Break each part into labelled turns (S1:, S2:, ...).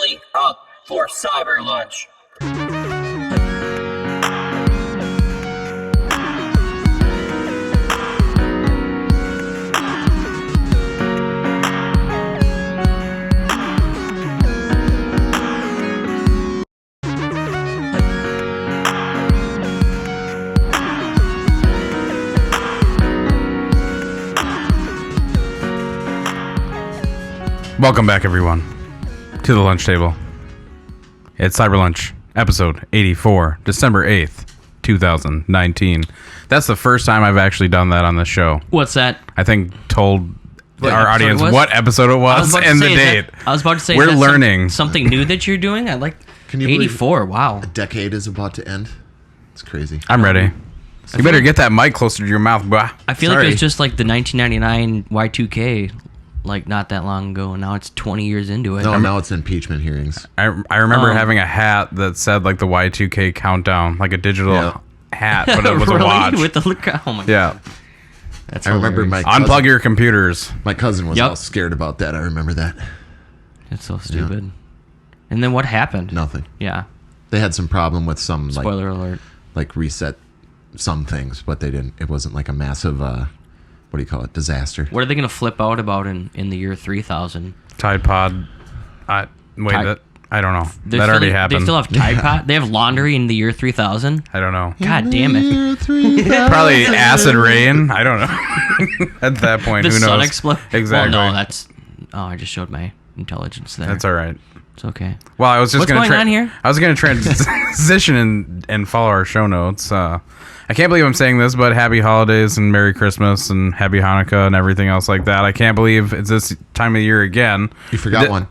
S1: officially up for Cyber Lunch.
S2: Welcome back, everyone, to the lunch table. It's Cyber Lunch, episode 84, December 8th, 2019. That's the first time I've actually done that on the show.
S3: What's that?
S2: I think told our audience what episode it was and the date.
S3: I was about to say,
S2: we're learning
S3: something new that you're doing. I like.
S4: Can you
S3: 84? Wow,
S4: a decade is about to end. It's crazy.
S2: I'm ready. You better get that mic closer to your mouth, bruh.
S3: I feel like it was just like the 1999 Y2K. Like not that long ago, and now it's 20 years into it.
S4: No, now it's impeachment hearings.
S2: I remember having a hat that said like the Y2K countdown, like a digital hat, but it was
S3: really?
S2: a watch.
S3: With the look, oh my
S2: yeah.
S3: That's
S4: I remember
S3: hilarious.
S2: Unplug your computers.
S4: My cousin was all scared about that. I remember that.
S3: It's so stupid. Yeah. And then what happened?
S4: Nothing.
S3: Yeah.
S4: They had some problem with some
S3: spoiler alert.
S4: Like reset some things, but they didn't. It wasn't like a massive. What do you call it? Disaster.
S3: What are they going to flip out about in the year 3000?
S2: Tide Pod. I don't know. That already happened.
S3: They still have Tide Pod? They have laundry in the year 3000?
S2: I don't know.
S3: God damn it.
S2: Probably acid rain. I don't know. At that point,
S3: the
S2: who knows?
S3: sun explode.
S2: Exactly.
S3: Well, no, that's... Oh, I just showed my intelligence there.
S2: That's all right.
S3: It's okay.
S2: Well, I was just
S3: What's going on here?
S2: I was going to transition and follow our show notes. I can't believe I'm saying this, but happy holidays and Merry Christmas and Happy Hanukkah and everything else like that. I can't believe it's this time of year again.
S4: You forgot one.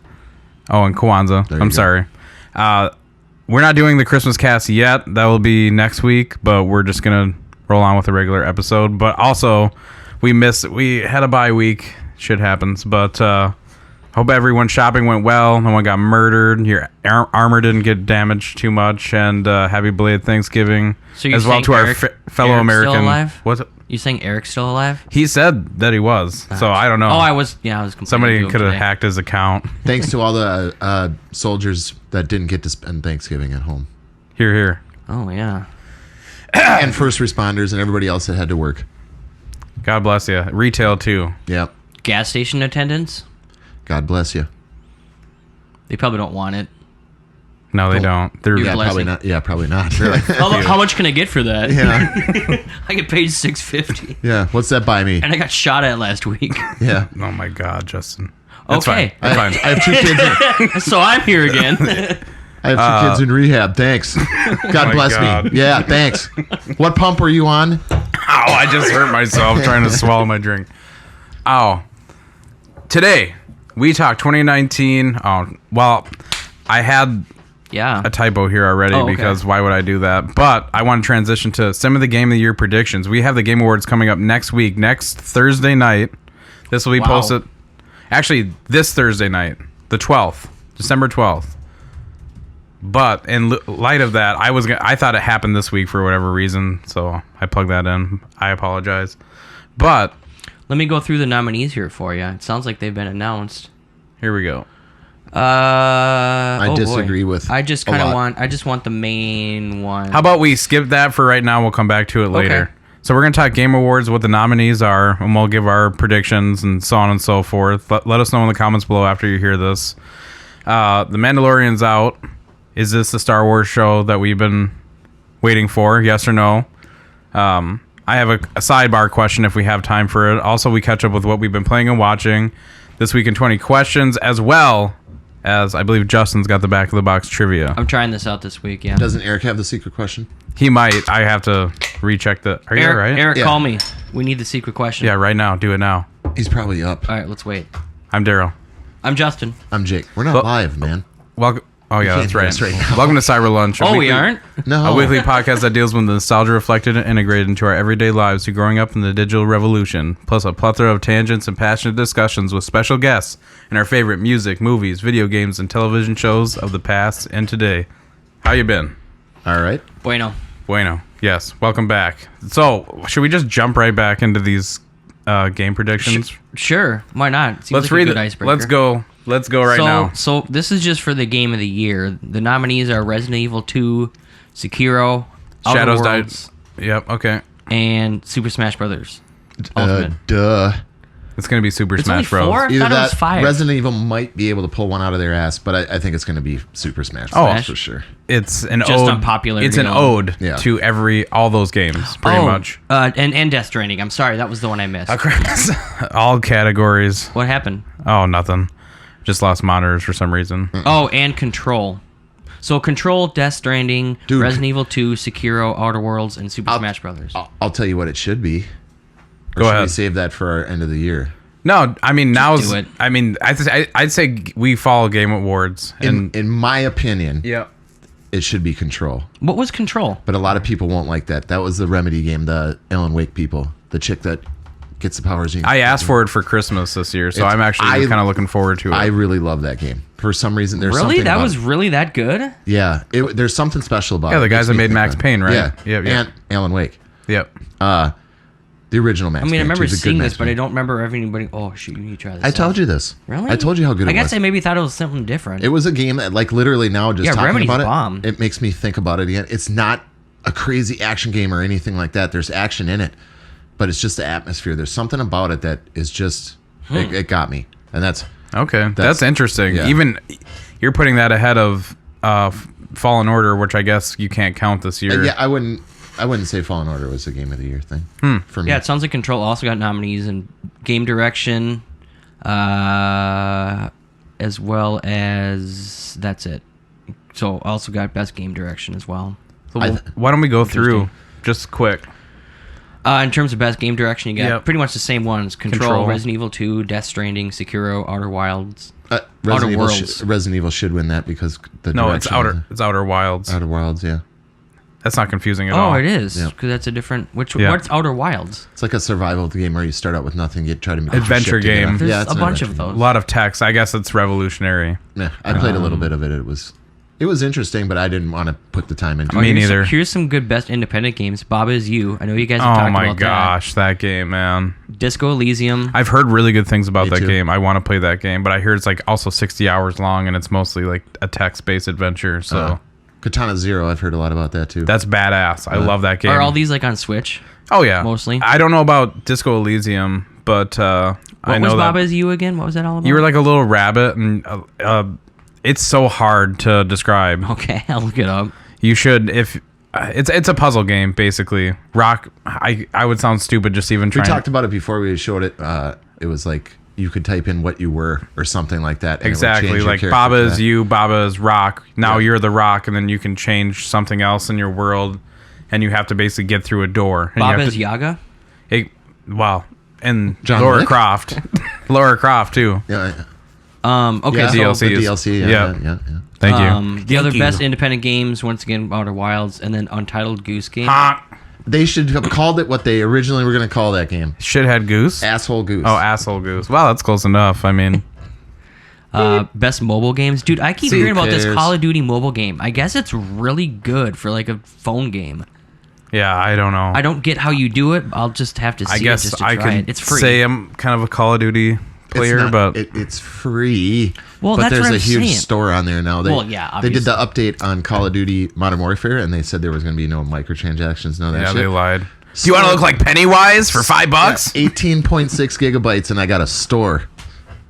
S2: Oh, and Kwanzaa. I'm sorry. We're not doing the Christmas cast yet. That will be next week, but we're just going to roll on with a regular episode. But also, we had a bye week. Shit happens. But hope everyone's shopping went well. No one got murdered. Your armor didn't get damaged too much. And happy belated Thanksgiving.
S3: So you're
S2: as well to
S3: Eric,
S2: our fellow
S3: Eric's
S2: American.
S3: Still alive?
S2: What's it?
S3: You saying Eric's still alive?
S2: He said that he was. So I don't know.
S3: Oh, I was complaining.
S2: Somebody could have hacked his account.
S4: Thanks to all the soldiers that didn't get to spend Thanksgiving at home.
S2: Hear, hear.
S3: Oh, yeah.
S4: And first responders and everybody else that had to work.
S2: God bless you. Retail, too.
S4: Yep.
S3: Gas station attendants?
S4: God bless you.
S3: They probably don't want it.
S2: No, they don't. They're
S4: probably not. Yeah, probably not. They're like,
S3: how much can I get for that?
S4: Yeah.
S3: I get paid $6.50.
S4: Yeah. What's that buy me?
S3: And I got shot at last week.
S4: Yeah.
S2: Oh my God, Justin. That's
S3: okay.
S2: Fine. That's fine.
S4: I have 2 kids.
S3: So I'm here again.
S4: I have 2 kids in rehab. Thanks. God bless me. Yeah, thanks. What pump were you on?
S2: Ow, I just hurt myself trying to swallow my drink. Ow. Today, we talked 2019. Oh, well, I had a typo here already because why would I do that? But I want to transition to some of the Game of the Year predictions. We have the Game Awards coming up next week, next Thursday night. This will be posted. Actually, this Thursday night, the 12th, December 12th. But in light of that, I thought it happened this week for whatever reason, so I plugged that in. I apologize. But
S3: let me go through the nominees here for you. It sounds like they've been announced.
S2: Here we go.
S4: I disagree with.
S3: I just kind of want the main one.
S2: How about we skip that for right now? We'll come back to it later.
S3: Okay.
S2: So we're going to talk Game Awards, what the nominees are, and we'll give our predictions and so on and so forth. Let us know in the comments below after you hear this. The Mandalorian's out. Is this the Star Wars show that we've been waiting for? Yes or no? I have a sidebar question if we have time for it. Also, we catch up with what we've been playing and watching this week in 20 questions, as well as I believe Justin's got the back of the box trivia.
S3: I'm trying this out this week, yeah.
S4: Doesn't Eric have the secret question?
S2: He might. I have to recheck the... Are you all right?
S3: Eric, call me. We need the secret question.
S2: Yeah, right now. Do it now.
S4: He's probably up.
S3: All right, let's wait.
S2: I'm Daryl.
S3: I'm Justin.
S4: I'm Jake. We're not live, man.
S2: Welcome. Oh, yeah, that's right.
S4: Right now.
S2: Welcome to Cyber Lunch.
S3: We aren't?
S4: No.
S2: A weekly podcast that deals with the nostalgia reflected and integrated into our everyday lives through growing up in the digital revolution, plus a plethora of tangents and passionate discussions with special guests and our favorite music, movies, video games, and television shows of the past and today. How you been?
S4: All right.
S3: Bueno.
S2: Yes, welcome back. So, should we just jump right back into these game predictions?
S3: Sure. Why not? Seems
S2: Let's
S3: like
S2: read
S3: a good icebreaker.
S2: Let's go Let's go right now.
S3: So this is just for the game of the year. The nominees are Resident Evil 2, Sekiro, Outer
S2: Shadows
S3: Worlds,
S2: died. Yep. Okay.
S3: and Super Smash Brothers Ultimate.
S4: Duh.
S2: It's gonna be Super
S3: It's
S2: Smash
S3: only
S2: Bros.
S3: 4? I
S4: Either
S3: thought it was
S4: that,
S3: 5.
S4: Resident Evil might be able to pull one out of their ass, but I think it's going to be Super Smash
S2: Oh.
S4: Bros. For sure.
S2: It's an
S3: Just
S2: ode.
S3: on popularity
S2: It's an
S3: alone.
S2: ode
S4: Yeah.
S2: to all those games, pretty much.
S3: And Death Stranding. I'm sorry, that was the one I missed.
S2: Across all categories.
S3: What happened?
S2: Oh, nothing. Just lost monitors for some reason.
S3: Oh, and Control. So Control, Death Stranding,
S4: Dude.
S3: Resident Evil 2, Sekiro, Outer Worlds, and Super Smash Brothers.
S4: I'll tell you what it should be. Or
S2: Go
S4: should
S2: ahead.
S4: we save that for our end of the year?
S2: No, I mean now's.
S3: do it.
S2: I mean, I'd say we follow Game Awards. And
S4: In my opinion,
S2: yeah,
S4: it should be Control.
S3: What was Control?
S4: But a lot of people won't like that. That was the Remedy game, the Alan Wake people. The chick that gets the powers.
S2: I asked for it for Christmas this year, so I'm actually kind of looking forward to it.
S4: I really love that game. For some reason, there's
S3: Really?
S4: something
S3: That
S4: about
S3: was
S4: it.
S3: really that good?
S4: Yeah, there's something special about it.
S2: Yeah, the
S4: It
S2: guys
S4: makes
S2: that
S4: me
S2: made
S4: think
S2: Max
S4: about it.
S2: Payne, right?
S4: Yeah,
S2: Yep.
S4: And Alan Wake.
S2: Yep.
S4: The original Max
S3: I mean,
S4: Payne.
S3: I remember
S4: too, the good
S3: seeing
S4: Max
S3: this, but I
S4: Payne.
S3: don't remember everybody. Oh, shoot, you need to try this.
S4: I told you this.
S3: Really?
S4: I told you how good it was.
S3: I guess I maybe thought it was something different.
S4: It was a game that, like, literally now just
S3: Yeah,
S4: talking
S3: Remedy's
S4: about it,
S3: bomb.
S4: it makes me think about it again. It's not a crazy action game or anything like that. There's action in it, but it's just the atmosphere. There's something about it that is just it got me, and that's
S2: Okay, that's interesting.
S4: yeah.
S2: Even you're putting that ahead of Fallen Order, which I guess you can't count this year.
S4: yeah. I wouldn't say Fallen Order was a game of the year thing for me.
S3: Yeah, it sounds like Control also got nominees in game direction, as well as that's it. So also got best game direction as well.
S2: So why don't we go through just quick?
S3: In terms of best game direction, you got
S2: Yep.
S3: pretty much the same ones: Control, Resident Evil 2, Death Stranding, Sekiro, Outer Wilds.
S4: Resident
S3: Outer
S4: Evil,
S3: Worlds.
S4: Resident Evil should win that because the
S2: No, it's
S4: direction-
S2: Outer Wilds.
S4: Outer Worlds. Yeah,
S2: That's not confusing at all.
S3: Oh, it is
S4: Yeah.
S3: because that's a different.
S2: Yeah.
S3: What's Outer Wilds?
S4: it's like a survival game where you start out with nothing, you try to make
S2: Adventure
S4: shit together.
S2: game.
S3: There's
S4: Yeah, it's
S3: a
S4: an
S3: bunch
S4: adventure
S3: of
S2: A
S3: those.
S2: lot of text. I guess it's revolutionary.
S4: Yeah, I played a little bit of it. It was interesting, but I didn't want to put the time into
S2: Me
S4: it.
S2: neither.
S3: Here's some good best independent games. Baba Is You. I know you guys have
S2: Oh
S3: talked
S2: my
S3: about
S2: gosh, that game, man.
S3: that. Disco Elysium.
S2: I've heard really good things about
S4: Me
S2: that
S4: too.
S2: game. I want to play that game, but I hear it's like also 60 hours long and it's mostly like a text-based adventure. So
S4: Katana Zero, I've heard a lot about that too.
S2: that's badass. I love that game.
S3: Are all these like on Switch?
S2: Oh yeah,
S3: mostly?
S2: I don't know about Disco Elysium, but I
S3: What
S2: know
S3: was
S2: that
S3: Baba Is You again? What was that all about?
S2: you were like a little rabbit, and it's so hard to describe.
S3: Okay, I'll look it up.
S2: You should if. It's a puzzle game basically. Rock. I would sound stupid just even
S4: we
S2: trying.
S4: talked about it before we showed it. It was like you could type in what you were or something like that. And it would
S2: Exactly,
S4: change your
S2: like
S4: character
S2: Baba
S4: to
S2: is
S4: that.
S2: you, Baba is Rock. Now
S4: Yeah.
S2: you're the Rock, and then you can change something else in your world, and you have to basically get through a door. And you
S3: Baba
S2: have
S3: Is
S2: to-
S3: Yaga?
S2: Wow, and
S4: John
S2: Laura
S4: Wick?
S2: Croft, Laura Croft too.
S4: Yeah,
S3: Okay,
S4: yeah.
S3: so
S2: DLCs.
S4: The DLC.
S2: Yeah.
S4: Yeah.
S2: Thank you.
S3: the other best independent games, once again, Outer Wilds, and then Untitled Goose Game.
S4: They should have called it what they originally were going to call that game.
S2: Shithead Goose.
S4: Asshole Goose.
S2: Oh, asshole goose. Wow, that's close enough. I mean,
S3: Best mobile games. Dude, I keep
S4: See,
S3: hearing about this
S4: cares?
S3: Call of Duty mobile game. I guess it's really good for like a phone game.
S2: yeah, I don't know.
S3: I don't get how you do it. I'll just have to see
S2: I
S3: it
S2: guess
S3: just to
S2: I
S3: try
S2: can
S3: it. It's free.
S2: say I'm kind of a Call of Duty
S4: It's
S2: player,
S4: not-
S2: but
S4: it's free.
S3: Well,
S4: but
S3: that's
S4: there's
S3: what
S4: a
S3: I'm
S4: huge
S3: saying.
S4: store on there now.
S3: Well, yeah,
S4: they did the update on Call of Duty Modern Warfare, and they said there was going to be no microtransactions, no that
S2: yeah,
S4: shit.
S2: they lied. Do you want to look like Pennywise for $5?
S4: 18.6 gigabytes, and I got a store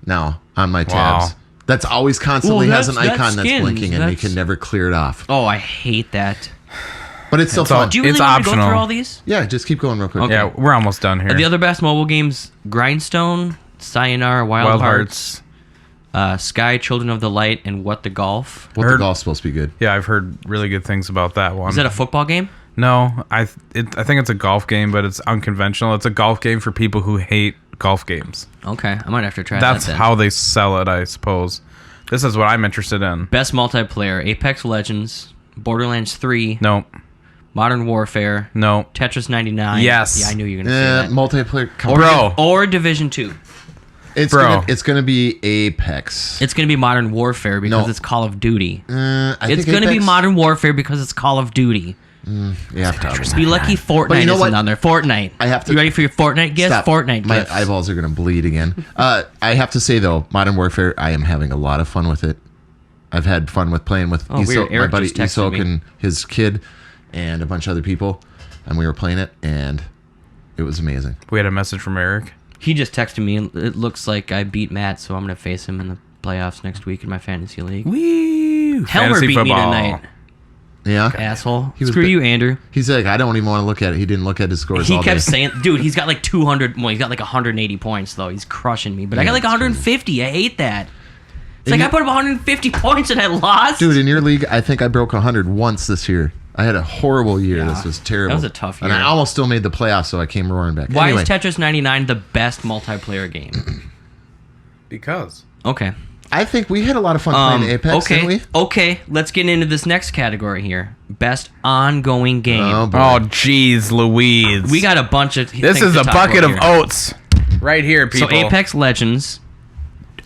S4: now on my tabs.
S2: Wow.
S4: That's always constantly
S3: Well,
S4: has an
S3: that's
S4: icon that's
S3: skins.
S4: blinking, and you
S3: That's-
S4: can never clear it off.
S3: Oh, I hate that.
S4: But it's still
S2: It's all-
S4: fun.
S3: Do you really
S2: It's
S3: want to go
S2: optional.
S3: through all these?
S4: Yeah, just keep going real quick.
S3: Okay.
S2: Yeah, we're almost done here.
S3: The other best mobile games: Grindstone, Sayonara, Wild Hearts, Sky, Children of the Light, and What the Golf.
S4: What
S2: Heard-
S4: the golf's supposed to be good.
S2: Yeah, I've heard really good things about that one.
S3: Is that a football game?
S2: No, I think it's a golf game, but it's unconventional. It's a golf game for people who hate golf games.
S3: Okay, I might have to try
S2: That's
S3: that then.
S2: how they sell it, I suppose. This is what I'm interested in.
S3: Best multiplayer: Apex Legends, Borderlands 3,
S2: No,
S3: Modern Warfare,
S2: no.
S3: Tetris 99.
S2: Yes.
S3: Yeah, I knew you were going to say that.
S4: Multiplayer.
S2: Bro.
S3: Or Division 2.
S4: It's gonna be Apex.
S3: It's going to be Modern Warfare because
S4: No.
S3: it's Call of Duty.
S4: I
S3: It's
S4: think
S3: going to be
S4: Apex-
S3: Modern Warfare because it's Call of Duty.
S4: You have to.
S3: Be lucky Fortnite
S4: But you know
S3: isn't
S4: what?
S3: on there. Fortnite.
S4: I have to-
S3: You ready for your Fortnite gifts?
S4: Stop.
S3: Fortnite
S4: My
S3: gifts.
S4: eyeballs are going to bleed again. I have to say, though, Modern Warfare, I am having a lot of fun with it. I've had fun with playing with
S3: weird.
S4: my
S3: Eric
S4: buddy
S3: just texted
S4: Isok
S3: me.
S4: and his kid and a bunch of other people. And we were playing it, and it was amazing.
S2: We had a message from Eric.
S3: He just texted me. It looks like I beat Matt, so I'm going to face him in the playoffs next week in my fantasy league.
S2: Woo!
S3: Helmer
S2: Fantasy
S3: beat
S2: football.
S3: me tonight.
S4: Yeah.
S3: Asshole.
S4: He was
S3: Screw
S4: bit-
S3: you, Andrew.
S4: He's like, I don't even want to look at it. He didn't look at his scores
S3: He
S4: all
S3: kept
S4: day.
S3: saying, dude, he's got like 200. Well, he's got like 180 points, though. He's crushing me. But I got like
S4: that's
S3: 150. I hate that. It's
S4: And
S3: like I
S4: you-
S3: put up 150 points and I lost.
S4: Dude, in your league, I think I broke 100 once this year. I had a horrible year.
S3: Yeah.
S4: This was terrible.
S3: That was a tough
S4: And
S3: year.
S4: I almost still made the playoffs, so I came roaring back.
S3: Why
S4: Anyway,
S3: is Tetris 99 the best multiplayer game?
S2: Because.
S3: Okay.
S4: I think we had a lot of fun playing Apex,
S3: okay.
S4: didn't we?
S3: Okay. Let's get into this next category here. Best ongoing game.
S4: Oh, boy.
S2: Oh, jeez, Louise.
S3: We got a bunch of.
S2: This
S3: things
S2: is
S3: to
S2: a
S3: talk
S2: bucket
S3: about
S2: of
S3: here.
S2: oats. Right here, people.
S3: So Apex Legends,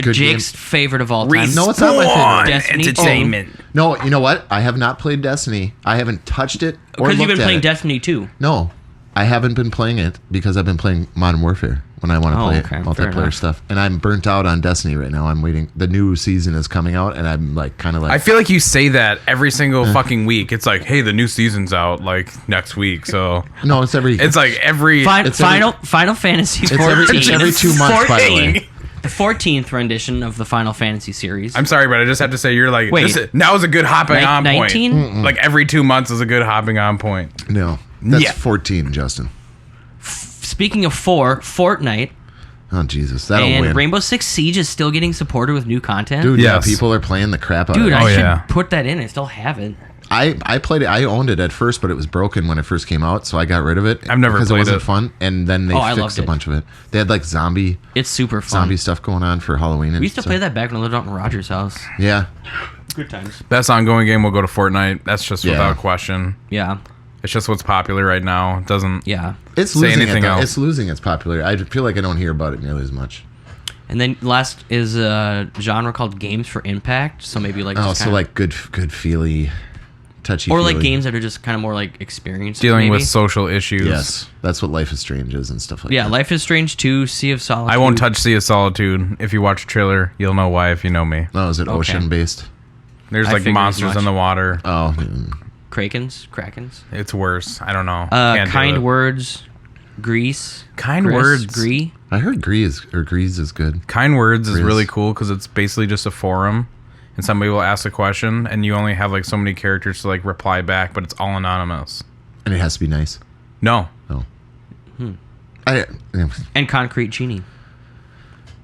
S4: Good
S3: Jake's favorite of all time.
S4: No, it's not my favorite.
S3: Destiny
S2: Entertainment.
S4: No, you know what? I have not played Destiny. I haven't touched it or
S3: Because you've
S4: looked
S3: been
S4: at
S3: playing
S4: it.
S3: Destiny 2.
S4: No, I haven't been playing it because I've been playing Modern Warfare when I want to
S3: Oh,
S4: play
S3: okay.
S4: it,
S3: Fair
S4: multiplayer
S3: enough.
S4: stuff. And I'm burnt out on Destiny right now. I'm waiting. The new season is coming out, and I'm like kind of like.
S2: I feel like you say that every single fucking week. It's like, hey, the new season's out like next week. So
S4: no, it's every.
S2: it's like every.
S4: It's every-
S3: Final Fantasy
S4: It's
S3: 14.
S4: every 2 months, by the way.
S2: 14.
S3: The 14th rendition of the Final Fantasy series.
S2: I'm sorry, but I just have to say you're like,
S3: Wait.
S2: now is a good hopping on
S3: 19?
S2: point. Like every 2 months is a good hopping on point.
S4: No, that's
S2: Yeah.
S4: 14, Justin.
S3: Speaking of Fortnite
S4: Oh Jesus, that'll
S3: and
S4: win,
S3: Rainbow Six Siege is still getting supported with new content.
S4: dude.
S2: Yes.
S4: Yeah, people are playing the crap out
S3: Dude,
S4: of it.
S3: I should
S2: yeah.
S3: put that in. I still have it.
S4: I played it. I owned it at first, but it was broken when it first came out, so I got rid of it.
S2: I've never
S4: because
S2: played
S4: it wasn't
S2: it.
S4: fun. And then they
S3: Oh, I loved
S4: fixed a
S3: it.
S4: bunch of it. They had like zombie
S3: It's super fun.
S4: stuff going on for Halloween. And
S3: We used to
S4: stuff.
S3: play that back when I lived out in Roger's house.
S4: Yeah,
S3: Good times.
S2: Best ongoing game will go to Fortnite. That's just
S4: Yeah.
S2: without question.
S3: Yeah.
S2: It's just what's popular right now. It doesn't.
S3: Yeah.
S4: it's
S2: Say
S4: losing
S2: anything
S4: it. Though.
S2: else.
S4: It's losing its popularity. I feel like I don't hear about it nearly as much.
S3: And then last is a genre called Games for Impact. So maybe like
S4: Oh,
S3: just
S4: so
S3: kinda-
S4: like good feely, touchy,
S3: or like
S4: feely.
S3: games that are just kind of more like experiences.
S2: Dealing
S3: maybe.
S2: with social issues.
S4: Yes, that's what Life is Strange is and stuff like
S3: Yeah,
S4: that.
S3: Life is Strange 2, Sea of Solitude.
S2: I won't touch Sea of Solitude. If you watch a trailer, you'll know why if you know me.
S4: Oh, is it
S3: Okay.
S4: ocean based?
S2: There's
S3: I
S2: like
S3: figured as
S2: monsters
S3: much.
S2: in the water.
S4: Oh,
S3: Krakens.
S2: It's worse. I don't know. Can't do
S3: Kind
S2: it.
S3: Words, Grease.
S2: Kind
S3: Gris,
S2: Words.
S3: Gree.
S4: I heard Grease is good.
S2: Kind Words is
S4: Grizz.
S2: really cool because it's basically just a forum, and somebody will ask a question, and you only have like so many characters to like reply back, but it's all anonymous.
S4: And it has to be nice.
S2: No,
S4: I,
S3: And Concrete Genie.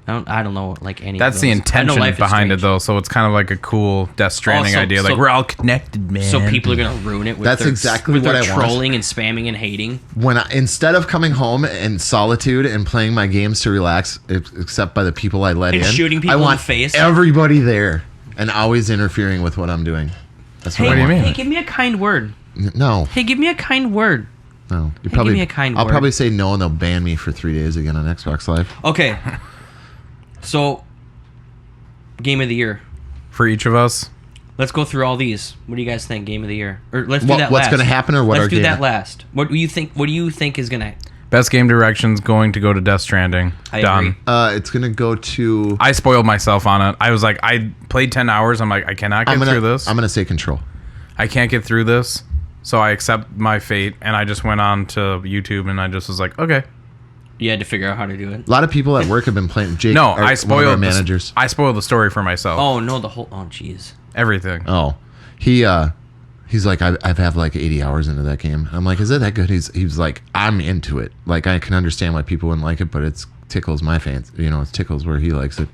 S3: I don't know like any.
S2: that's
S3: of
S2: the
S3: those. I know
S2: intention
S3: Life is
S2: behind it
S3: Strange.
S2: though. So it's kind of like a cool Death Stranding
S3: Oh, so-
S2: idea. Like
S3: so-
S2: we're all connected, man.
S3: So people are gonna ruin it. With
S4: That's
S3: their,
S4: exactly
S3: with
S4: what
S3: their
S4: I want.
S3: trolling and spamming and hating.
S4: when instead of coming home in solitude and playing my games to relax, except by the people I let
S3: And
S4: in,
S3: shooting people
S4: I
S3: in
S4: want
S3: the face.
S4: everybody there and always interfering with what I'm doing. That's what
S3: Hey,
S4: I
S2: do you
S4: want.
S2: mean?
S3: hey, give me a kind word.
S4: No,
S3: Hey, give me a kind word.
S4: no. You
S3: Hey, give me a kind
S4: I'll
S3: word.
S4: probably say no, and they'll ban me for 3 days again on Xbox Live.
S3: Okay. So, game of the year.
S2: For each of us,
S3: Let's go through all these. What do you guys think? Game of the year, or let's do
S4: What-
S3: that.
S4: what's
S3: last.
S4: gonna happen, or what
S3: Let's
S4: our
S3: do
S4: game-
S3: that last. What do you think? What do you think is gonna?
S2: best game direction's going to go to Death Stranding.
S3: I
S2: Done.
S3: agree.
S4: It's gonna go to.
S2: I spoiled myself on it. I was like, I played 10 hours. I'm like, I cannot get through this.
S4: I'm gonna say Control.
S2: I can't get through this. So I accept my fate, and I just went on to YouTube, and I just was like, okay.
S3: You had to figure out how to do it.
S4: A lot of people at work have been playing. Jake,
S2: No,
S4: our-
S2: I
S4: one of our
S2: spoiled
S4: managers.
S2: I spoiled the story for myself.
S3: Oh no, the whole. Oh jeez.
S2: Everything.
S4: Oh, he's like, I've have like 80 hours into that game. I'm like, is it that good? He's like, I'm into it. Like, I can understand why people wouldn't like it, but it's tickles my fans. You know, it tickles where he likes it.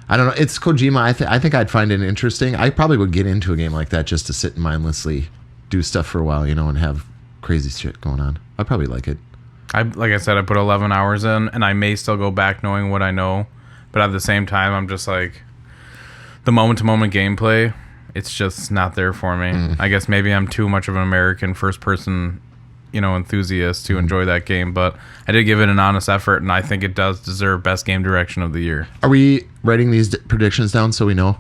S4: I don't know. It's Kojima. I think I'd find it interesting. I probably would get into a game like that just to sit and mindlessly do stuff for a while, you know, and have crazy shit going on. I'd probably like it.
S2: Like I said, I put 11 hours in, and I may still go back knowing what I know, but at the same time, I'm just like, the moment-to-moment gameplay, it's just not there for me. I guess maybe I'm too much of an American first-person, enthusiast to enjoy that game, but I did give it an honest effort, and I think it does deserve best game direction of the year.
S4: Are we writing these predictions down so we know?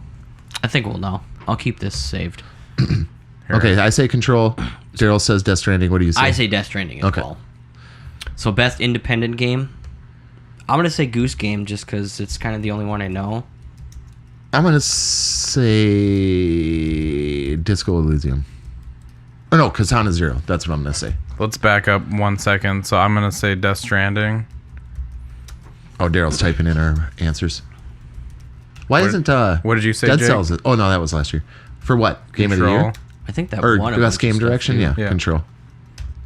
S3: I think we'll know. I'll keep this saved.
S2: Here
S4: Okay, I say Control. Daryl says Death Stranding. What do you say?
S3: I say Death Stranding as well. So best independent game, I'm gonna say Goose Game just because it's kind of the only one I know.
S4: I'm gonna say Disco Elysium. Oh no, Katana Zero. That's what I'm gonna say.
S2: Let's back up 1 second. So I'm gonna say Death Stranding.
S4: Oh, Daryl's typing in our answers. Why isn't
S2: what did you say,
S4: Dead
S2: Jake?
S4: Cells? Oh no, that was last year. For what? Game of the
S2: Control.
S4: year?
S3: I think that
S4: Or
S3: won a
S4: best
S3: bunch
S4: game
S3: of stuff,
S4: direction?
S3: too.
S4: Yeah,
S2: Yeah.
S4: Control.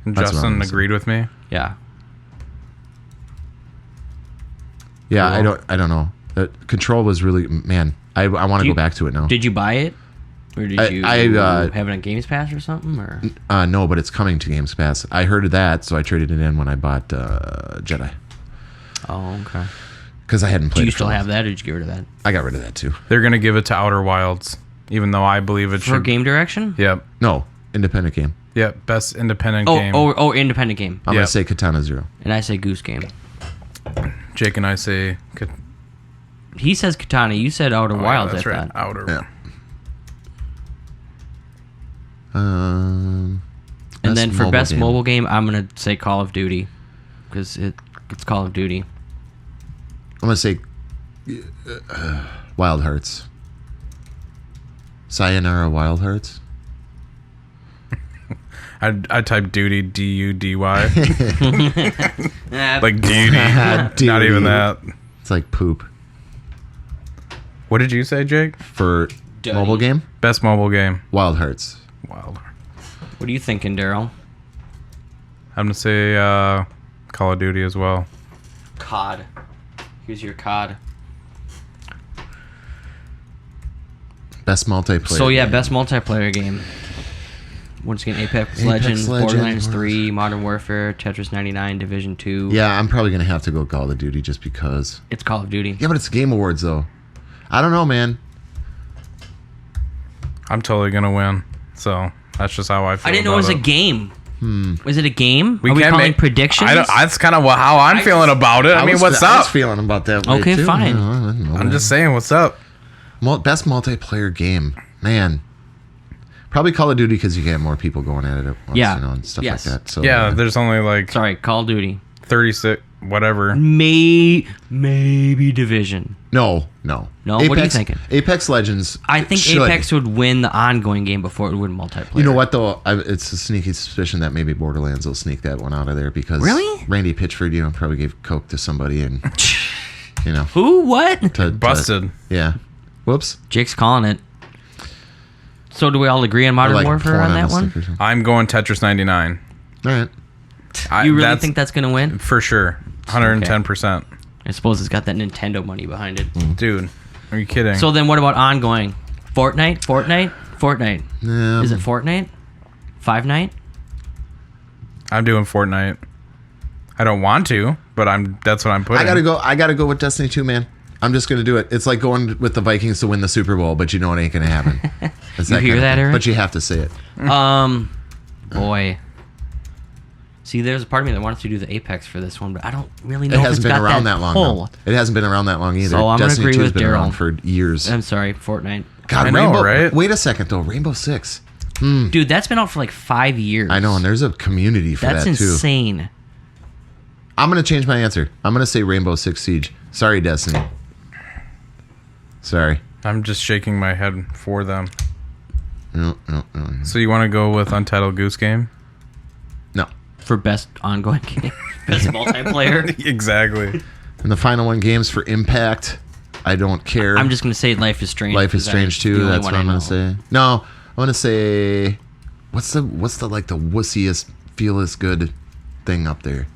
S2: And
S4: That's what I'm
S2: Justin
S4: gonna say.
S2: agreed with me.
S3: Yeah.
S4: Yeah,
S3: Cool.
S4: I don't know. Control was really, man. I want to go back to it now.
S3: Did you buy it, or did you
S4: I
S3: have it on Games Pass or something? Or
S4: No, but it's coming to Games Pass. I heard of that, so I traded it in when I bought Jedi
S3: oh, okay.
S4: because I hadn't played.
S3: Do you
S4: it for
S3: still
S4: a while.
S3: have that, or did you get rid of that
S4: I got rid of that too.
S2: They're gonna give it to Outer Wilds, even though I believe it
S3: for
S2: should.
S3: game direction?
S2: Yep.
S4: No, independent game.
S2: Yep. Best independent
S3: Oh,
S2: game.
S3: oh, independent game.
S4: I'm
S2: Yep.
S4: gonna say Katana Zero.
S3: And I say Goose Game.
S2: Jake and I say.
S3: He says Katana. You said Outer
S2: Oh, yeah,
S3: Wilds.
S2: that's
S3: I
S2: right.
S3: thought.
S2: Outer.
S4: Yeah.
S3: And then for best mobile game, I'm gonna say Call of Duty because it's Call of Duty.
S4: I'm gonna say Wild Hearts. Sayonara Wild Hearts.
S2: I typed duty DUDY. Like duty.
S4: Duty.
S2: Not even that.
S4: It's like poop.
S2: What did you say, Jake?
S4: For
S3: Duddy.
S4: mobile game,
S2: Best mobile game.
S4: Wild Hearts.
S2: Wild.
S3: What are you thinking, Daryl?
S2: I'm gonna say Call of Duty as well.
S3: COD. Here's your COD.
S4: Best multiplayer.
S3: So yeah,
S4: game.
S3: best multiplayer game. Once again, Apex Legends,
S4: Legends,
S3: Borderlands 3, Modern Warfare, Tetris 99, Division 2.
S4: Yeah, I'm probably gonna have to go Call of Duty just because.
S3: It's Call of Duty.
S4: Yeah, but it's Game Awards though. I don't know, man.
S2: I'm totally gonna win. So that's just how I feel.
S3: I didn't know it was a game. Was it a game? Are we
S2: can't
S3: calling
S2: make
S3: predictions?
S2: That's kind of how I'm feeling about it. I mean, what's
S4: I
S2: up?
S4: was feeling about that. way,
S3: Okay,
S4: too.
S3: fine.
S4: I don't know,
S2: I'm
S4: man.
S2: just saying, what's up?
S4: Best multiplayer game, man. Probably Call of Duty because you get more people going at it at once,
S3: Yeah.
S4: you know, and stuff
S3: Yes.
S4: like that. So
S2: Yeah, there's only like
S3: Sorry, Call of Duty.
S2: 36, whatever.
S3: Maybe Division.
S4: No.
S3: No? What are you thinking?
S4: Apex Legends.
S3: I think
S4: should.
S3: Apex would win the ongoing game before it would win multiplayer.
S4: You know what though? It's a sneaky suspicion that maybe Borderlands will sneak that one out of there because
S3: Really?
S4: Randy Pitchford, probably gave coke to somebody and
S3: Who? What?
S2: Busted.
S4: Yeah. Whoops.
S3: Jake's calling it. So do we all agree on
S4: Or,
S3: Modern
S4: like,
S3: Warfare
S4: porn
S3: on
S4: a
S3: that one?
S4: stick or something.
S2: I'm going Tetris 99.
S4: All right.
S3: You really think that's going to win?
S2: For sure. 110%.
S3: I suppose it's got that Nintendo money behind it.
S2: Dude, are you kidding?
S3: So then what about ongoing? Fortnite?
S4: Yeah.
S3: Is it Fortnite? Five Night?
S2: I'm doing Fortnite. I don't want to, but that's what I'm putting.
S4: I gotta go with Destiny 2, man. I'm just gonna do it. It's like going with the Vikings to win the Super Bowl, but you know it ain't gonna happen. It's
S3: You hear
S4: kind of
S3: that,
S4: thing.
S3: Eric?
S4: But you have to say it.
S3: Boy. See, there's a part of me that wants to do the Apex for this one, but I don't really know
S4: It
S3: if
S4: hasn't
S3: it's
S4: been
S3: got
S4: around that long.
S3: pull.
S4: Though. It hasn't been around that long either.
S3: So I'm gonna
S4: Destiny
S3: agree
S4: 2's
S3: with
S4: been around
S3: Daryl.
S4: for years.
S3: I'm sorry, Fortnite.
S4: God,
S2: I know,
S4: Rainbow.
S2: right?
S4: Wait a second though. Rainbow Six.
S3: Dude, that's been out for like 5 years.
S4: I know, and there's a community for
S3: That's
S4: that too.
S3: insane.
S4: I'm gonna change my answer. I'm gonna say Rainbow Six Siege. Sorry, Destiny. Sorry.
S2: I'm just shaking my head for them.
S4: No.
S2: So you want to go with Untitled Goose Game?
S4: No.
S3: For best ongoing game. Best multiplayer.
S2: Exactly.
S4: And the final one, games for Impact. I don't care.
S3: I'm just going to say Life is Strange.
S4: Life is
S3: because
S4: Strange
S3: that's the
S4: 2.
S3: only
S4: That's
S3: one
S4: what
S3: I
S4: I'm gonna
S3: know.
S4: say. No, I'm gonna say what's the like the wussiest, feelest good thing up there?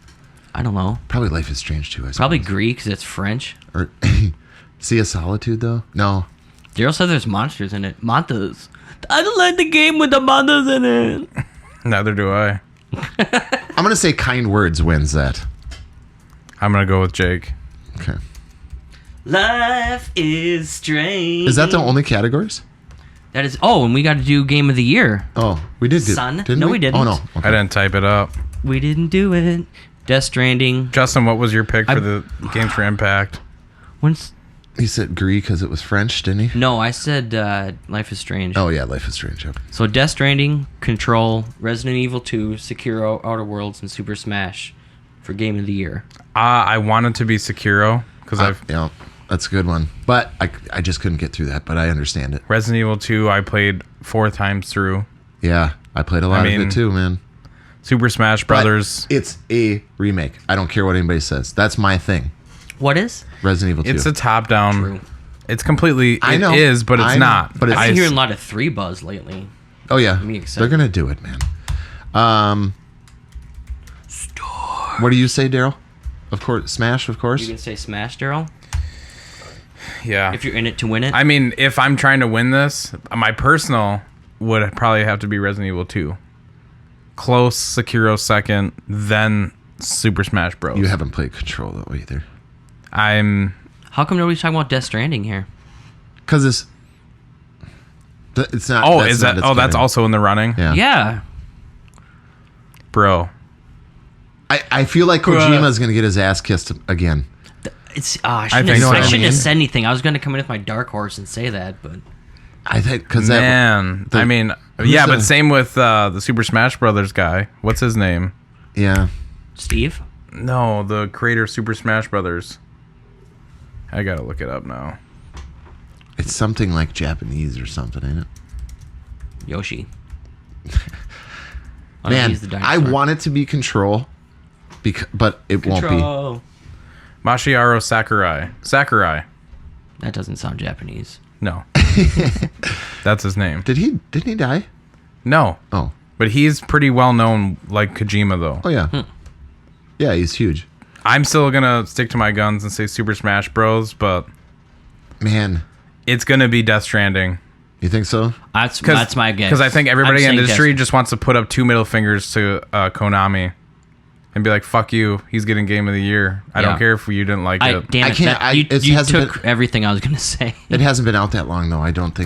S3: I don't know.
S4: Probably Life is Strange 2. I suppose.
S3: Probably Greek because it's French.
S4: Or Sea of Solitude though. No.
S3: Daryl said there's monsters in it. Monsters. I don't like the game with the monsters in it.
S2: Neither do I.
S4: I'm gonna say Kind Words wins that.
S2: I'm going to go with Jake.
S4: Okay.
S3: Life is strange.
S4: Is that the only categories?
S3: That is. Oh, and we got to do Game of the Year.
S4: Oh, we did.
S3: Son?
S4: Didn't
S3: No,
S4: we?
S3: we didn't.
S4: Oh no. Okay.
S2: I didn't type it up.
S3: We didn't do it. Death Stranding.
S2: Justin, what was your pick for the Games for Impact?
S3: When's
S4: He said Gris because it was French, didn't he?
S3: No, I said Life is Strange.
S4: Oh, yeah, Life is Strange. Okay.
S3: So Death Stranding, Control, Resident Evil 2, Sekiro, Outer Worlds, and Super Smash for Game of the Year.
S2: I wanted to be Sekiro because
S4: Yeah, that's a good one. But I just couldn't get through that, but I understand it.
S2: Resident Evil 2 I played 4 times through.
S4: Yeah, I played a lot of it too, man.
S2: Super Smash Brothers.
S4: But it's a remake. I don't care what anybody says. That's my thing.
S3: What is?
S4: Resident Evil 2.
S2: It's a top-down.
S3: True.
S2: It's completely.
S4: I know.
S2: It is, but it's not.
S4: But
S3: I've been hearing a lot of 3 buzz lately.
S4: Oh yeah,
S3: Me excited.
S4: they're gonna do it, man. What do you say, Daryl? Of course, Smash. Of course.
S3: You can say Smash, Daryl?
S2: Yeah.
S3: If you're in it to win it?
S2: I mean, if I'm trying to win this, my personal would probably have to be Resident Evil 2. Close, Sekiro second, then Super Smash Bros.
S4: You haven't played Control though either.
S3: How come nobody's talking about Death Stranding here?
S4: Because it's not.
S2: Oh,
S4: that's
S2: is
S4: not
S2: that?
S4: its
S2: Oh, that's
S4: canon.
S2: also in the running.
S4: Yeah.
S3: Yeah.
S2: Bro.
S4: I feel like Kojima's gonna get his ass kissed again.
S3: It's
S2: I
S3: I
S2: think so.
S3: shouldn't
S4: I mean?
S3: have said anything. I was going to come in with my dark horse and say that, but
S4: I think because
S2: Man.
S4: the-
S2: I mean,
S4: who's
S2: yeah, but
S4: the-
S2: same with the Super Smash Brothers guy. What's his name?
S4: yeah.
S3: Steve?
S2: No, the creator of Super Smash Brothers. I gotta look it up now.
S4: It's something like Japanese or something, ain't it?
S3: Yoshi.
S4: Man,
S3: he's the
S4: I
S3: dinosaur.
S4: want it to be Control, but it won't be.
S3: Control.
S2: Masahiro Sakurai.
S3: That doesn't sound Japanese.
S2: No. That's his name.
S4: Didn't he die?
S2: No.
S4: Oh.
S2: But he's pretty well known like Kojima though.
S4: Oh yeah. Yeah, he's huge.
S2: I'm still gonna stick to my guns and say Super Smash Bros, but
S4: Man,
S2: it's gonna be Death Stranding.
S4: you think so?
S3: That's my guess.
S2: Because I think everybody
S3: I'm
S2: in the
S3: saying
S2: industry
S3: Death-
S2: just wants to put up 2 middle fingers to Konami and be like, "Fuck you, he's getting Game of the Year. I
S3: Yeah.
S2: don't care if you didn't like it."
S3: Damn
S4: I
S3: it.
S4: can't-
S3: you
S4: it
S3: you
S4: hasn't
S3: took everything I was going to say.
S4: It hasn't been out that long though. I don't.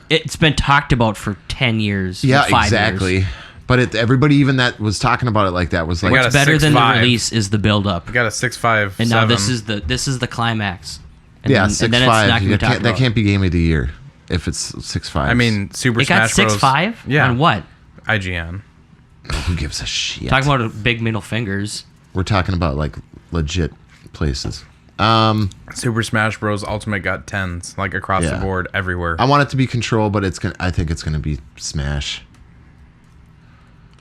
S3: It's been talked about for 10 years.
S4: Yeah,
S3: 5
S4: exactly.
S3: Years.
S4: But everybody even that was talking about it like that was like,
S2: We got
S3: What's
S2: a
S3: better than the
S2: 6.5.
S3: release is the build up.
S2: We got a 6.5.
S3: And now this is the climax. And
S4: yeah,
S3: then,
S4: 6.5.
S3: and then it's not gonna be talked
S4: That
S3: about.
S4: can't be Game of the Year if it's 6.5.
S2: I mean, Super
S3: It got
S2: Smash Bros.
S3: 6.5?
S2: Yeah.
S3: On what?
S2: IGN.
S4: who gives a shit?
S3: Talking about big middle fingers.
S4: We're talking about like legit places.
S2: Super Smash Bros. Ultimate got 10s like across the
S4: Yeah.
S2: board everywhere.
S4: I want it to be Control, but I think it's gonna be Smash.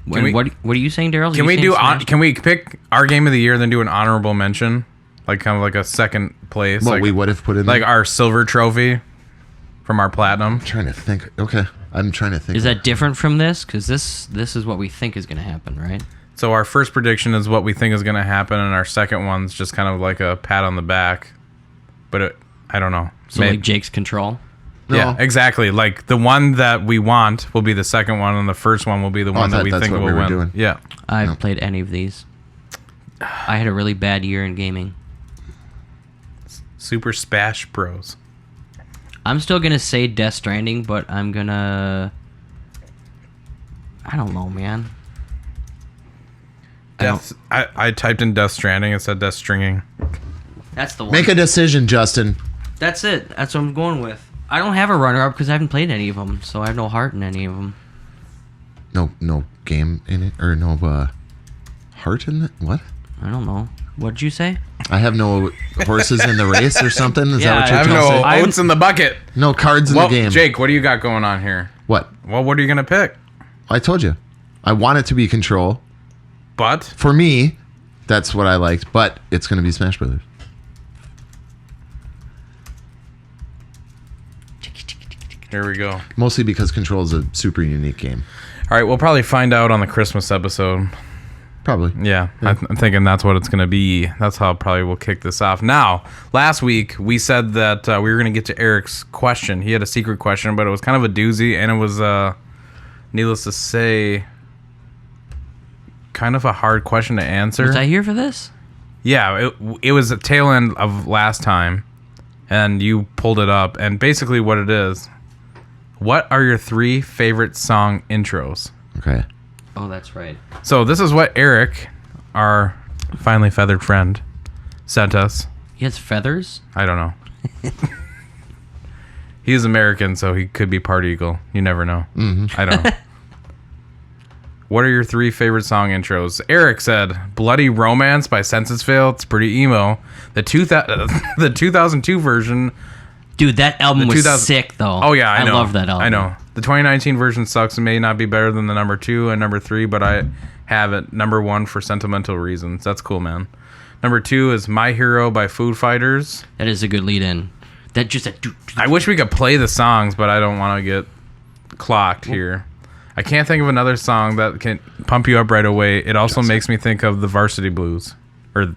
S3: What are you saying, Daryl?
S2: Can we do? Can we pick our Game of the Year and then do an honorable mention, like kind of like a second place,
S4: What
S2: like
S4: we would have put in
S2: like
S4: there?
S2: our silver trophy from our platinum?
S4: I'm trying to think. Okay, I'm trying to think.
S3: Is that different from this? Because this is what we think is going to happen, right?
S2: So our first prediction is what we think is going to happen, and our second one's just kind of like a pat on the back. But I don't know.
S3: So like Jake's Control.
S2: Yeah,
S4: No.
S2: exactly. Like the one that we want will be the second one, and the first one will be the
S4: I
S2: one that
S4: thought
S2: we
S4: that's
S2: think
S4: what
S2: will
S4: we were
S2: win.
S4: doing.
S2: Yeah.
S3: I haven't played any of these. I had a really bad year in gaming.
S2: Super Smash Bros.
S3: I'm still going to say Death Stranding, but I'm going to... I don't know, man.
S2: I typed in Death Stranding. It said Death Stringing.
S3: That's the one.
S4: Make a decision, Justin.
S3: That's it. That's what I'm going with. I don't have a runner-up because I haven't played any of them, so I have no heart in any of them.
S4: No game in it or no heart in it. What?
S3: I don't know. What'd you say?
S4: I have no horses in the race or something. Is
S3: Yeah,
S4: that what
S2: I
S4: you're
S2: have
S4: trying
S2: no
S4: to say?
S2: oats in the bucket.
S4: No cards in
S2: Well,
S4: the game.
S2: Jake, what do you got going on here?
S4: What?
S2: Well, what are you gonna pick?
S4: I told you. I want it to be Control.
S2: But
S4: For me, that's what I liked. But it's going to be Smash Brothers.
S2: here we go.
S4: Mostly because Control is a super unique game.
S2: All right, we'll probably find out on the Christmas episode.
S4: Probably.
S2: Yeah, I'm thinking that's what it's going to be. That's how probably we'll kick this off. Now, last week we said that we were going to get to Eric's question. He had a secret question, but it was kind of a doozy, and it was, needless to say, kind of a hard question to answer.
S3: Was I here for this?
S2: Yeah, it was a tail end of last time, and you pulled it up. And basically what it is, what are your 3 favorite song intros?
S4: Okay.
S3: Oh, that's right.
S2: So this is what Eric, our finely feathered friend, sent us.
S3: He has feathers?
S2: I don't know. He's American, so he could be part Eagle. You never know. I don't know. What are your 3 favorite song intros? Eric said, Bloody Romance by Census Fail. It's pretty emo. The 2002 version.
S3: Dude, that album was sick, though.
S2: Oh, yeah, I know.
S3: I love that album.
S2: I know. The 2019 version sucks and may not be better than the number 2 and number 3, but I have it number 1 for sentimental reasons. That's cool, man. Number 2 is My Hero by Foo Fighters.
S3: That is a good lead-in.
S2: I wish we could play the songs, but I don't want to get clocked here. I can't think of another song that can pump you up right away. It also makes me think of the Varsity Blues. Or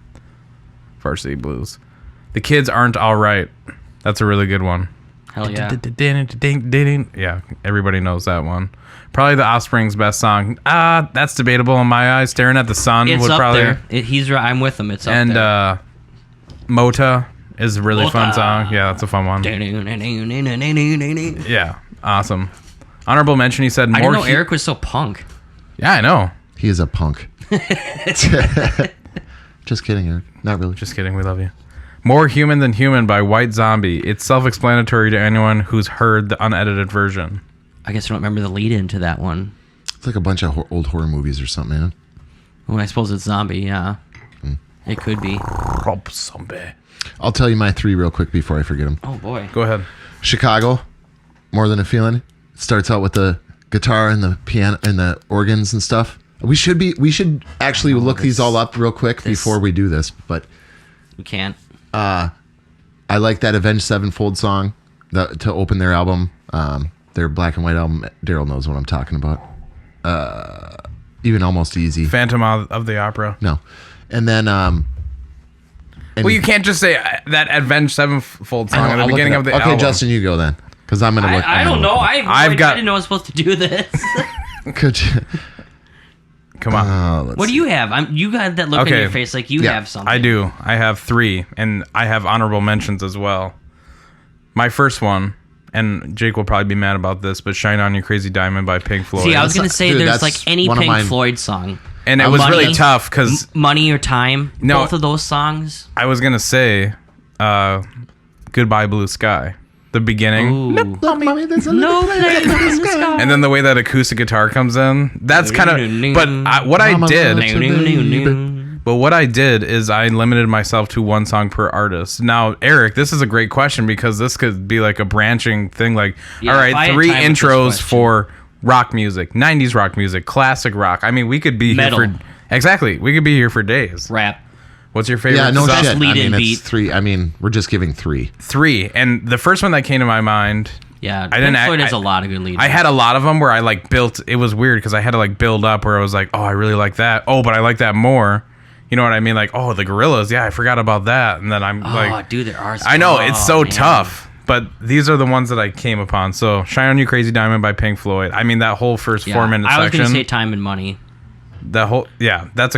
S2: Varsity Blues. The Kids Aren't All Right. That's a really good one.
S3: Hell yeah.
S2: Yeah, everybody knows that one. Probably the Offspring's best song. That's debatable in my eyes. Staring at the Sun
S3: It's
S2: would
S3: up
S2: probably...
S3: there. He's right. I'm with him. It's up there.
S2: And Mota is a really fun song. Yeah, that's a fun one. Yeah, awesome. Honorable mention, he said more...
S3: I didn't know Eric was so punk.
S2: Yeah, I know.
S4: He is a punk. Just kidding, Eric. Not really.
S2: Just kidding. We love you. More Human Than Human by White Zombie. It's self-explanatory to anyone who's heard the unedited version.
S3: I guess I don't remember the lead-in to that one.
S4: It's like a bunch of old horror movies or something, man.
S3: Well, I suppose it's zombie, yeah. It could be.
S2: Rob Zombie.
S4: I'll tell you my 3 real quick before I forget them.
S3: Oh, boy.
S2: Go ahead.
S4: Chicago, More Than a Feeling. It starts out with the guitar and the piano and the organs and stuff. We should actually look these all up real quick before we do this, but
S3: We can't.
S4: I like that Avenged Sevenfold song to open their album, their black and white album. Daryl knows what I'm talking about. Even Almost Easy.
S2: Phantom of the Opera.
S4: No, and then
S2: well, you can't just say that Avenged Sevenfold song at the beginning of the album.
S4: Okay, Justin, you go then, because I'm gonna look.
S3: I don't know. I didn't know I was supposed to do this.
S4: Could you?
S2: Come on.
S3: What do you have? You got that look on your face like you have something.
S2: I do. I have 3, and I have honorable mentions as well. My first one, and Jake will probably be mad about this, but "Shine On You Crazy Diamond" by Pink Floyd.
S3: See, I was going to say there's like any Pink Floyd song.
S2: And it was really tough because...
S3: Money or Time, both of those songs.
S2: I was going to say Goodbye Blue Sky. The beginning.
S3: Look, mommy, there's a no place in the sky.
S2: And then the way that acoustic guitar comes in, that's kind of... But what I did is I limited myself to 1 song per artist. Now, Eric, this is a great question because this could be like a branching thing. Like, all right, 3 intros for rock music, 90s rock music, classic rock. I mean, we could be
S3: Metal.
S2: here for... Exactly. We could be here for days.
S3: Rap.
S2: What's your favorite?
S4: Yeah, no
S2: song?
S4: shit.
S3: lead-in beat.
S4: It's 3. I mean, we're just giving 3.
S2: 3. And the first one that came to my mind...
S3: Yeah, Pink Floyd has a lot of good leads.
S2: I had a lot of them where I like built... It was weird because I had to like build up where I was like, oh, I really like that. Oh, but I like that more. You know what I mean? Like, oh, the Gorillas. Yeah, I forgot about that. And then I'm like...
S3: Oh, dude, there are...
S2: I know, it's so tough. But these are the ones that I came upon. So, "Shine On You Crazy Diamond" by Pink Floyd. I mean, that whole first 4-minute section.
S3: I was going to say "Time and Money."
S2: The whole... Yeah, those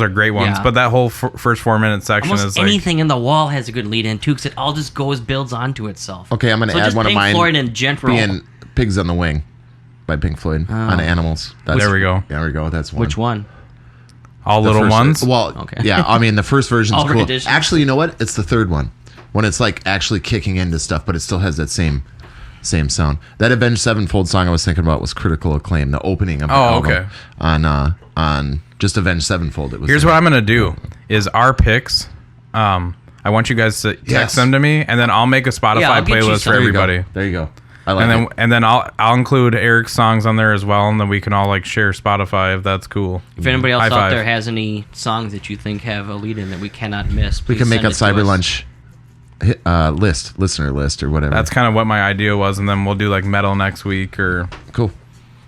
S2: are great ones.
S3: Yeah.
S2: But that whole first 4-minute section
S3: Almost
S2: is like...
S3: anything in the wall has a good lead in too, because it all just builds onto itself.
S4: Okay, I'm going to add
S3: just
S4: one
S3: Pink
S4: of mine.
S3: Floyd in general.
S4: Being "Pigs on the Wing" by Pink Floyd on Animals.
S2: There we go.
S4: There we go. That's one.
S3: Which one?
S2: All
S4: The
S2: Little
S4: first-
S2: Ones?
S4: Well,
S3: Okay.
S4: yeah. I mean, the first version's
S3: All
S4: cool.
S3: renditions.
S4: Actually, you know what? It's the third one when it's like actually kicking into stuff, but it still has that same sound. That Avenged Sevenfold song I was thinking about was Critical Acclaim, the opening of the album.
S2: Okay.
S4: On just Avenged Sevenfold. It was.
S2: Here's what I'm gonna do: is our picks. I want you guys to text them to me, and then I'll make a Spotify
S3: I'll get you
S2: playlist for
S3: some.
S2: everybody.
S4: There you go. I like it.
S2: And then I'll include Eric's songs on there as well, and then we can all like share Spotify if that's cool.
S3: If anybody else
S2: High
S3: out
S2: five.
S3: there has any songs that you think have a lead in that we cannot miss,
S4: We
S3: please
S4: can make
S3: send
S4: a
S3: it to
S4: Cyber
S3: us.
S4: Lunch listener list or whatever.
S2: That's kind of what my idea was, and then we'll do like metal next week or
S4: cool.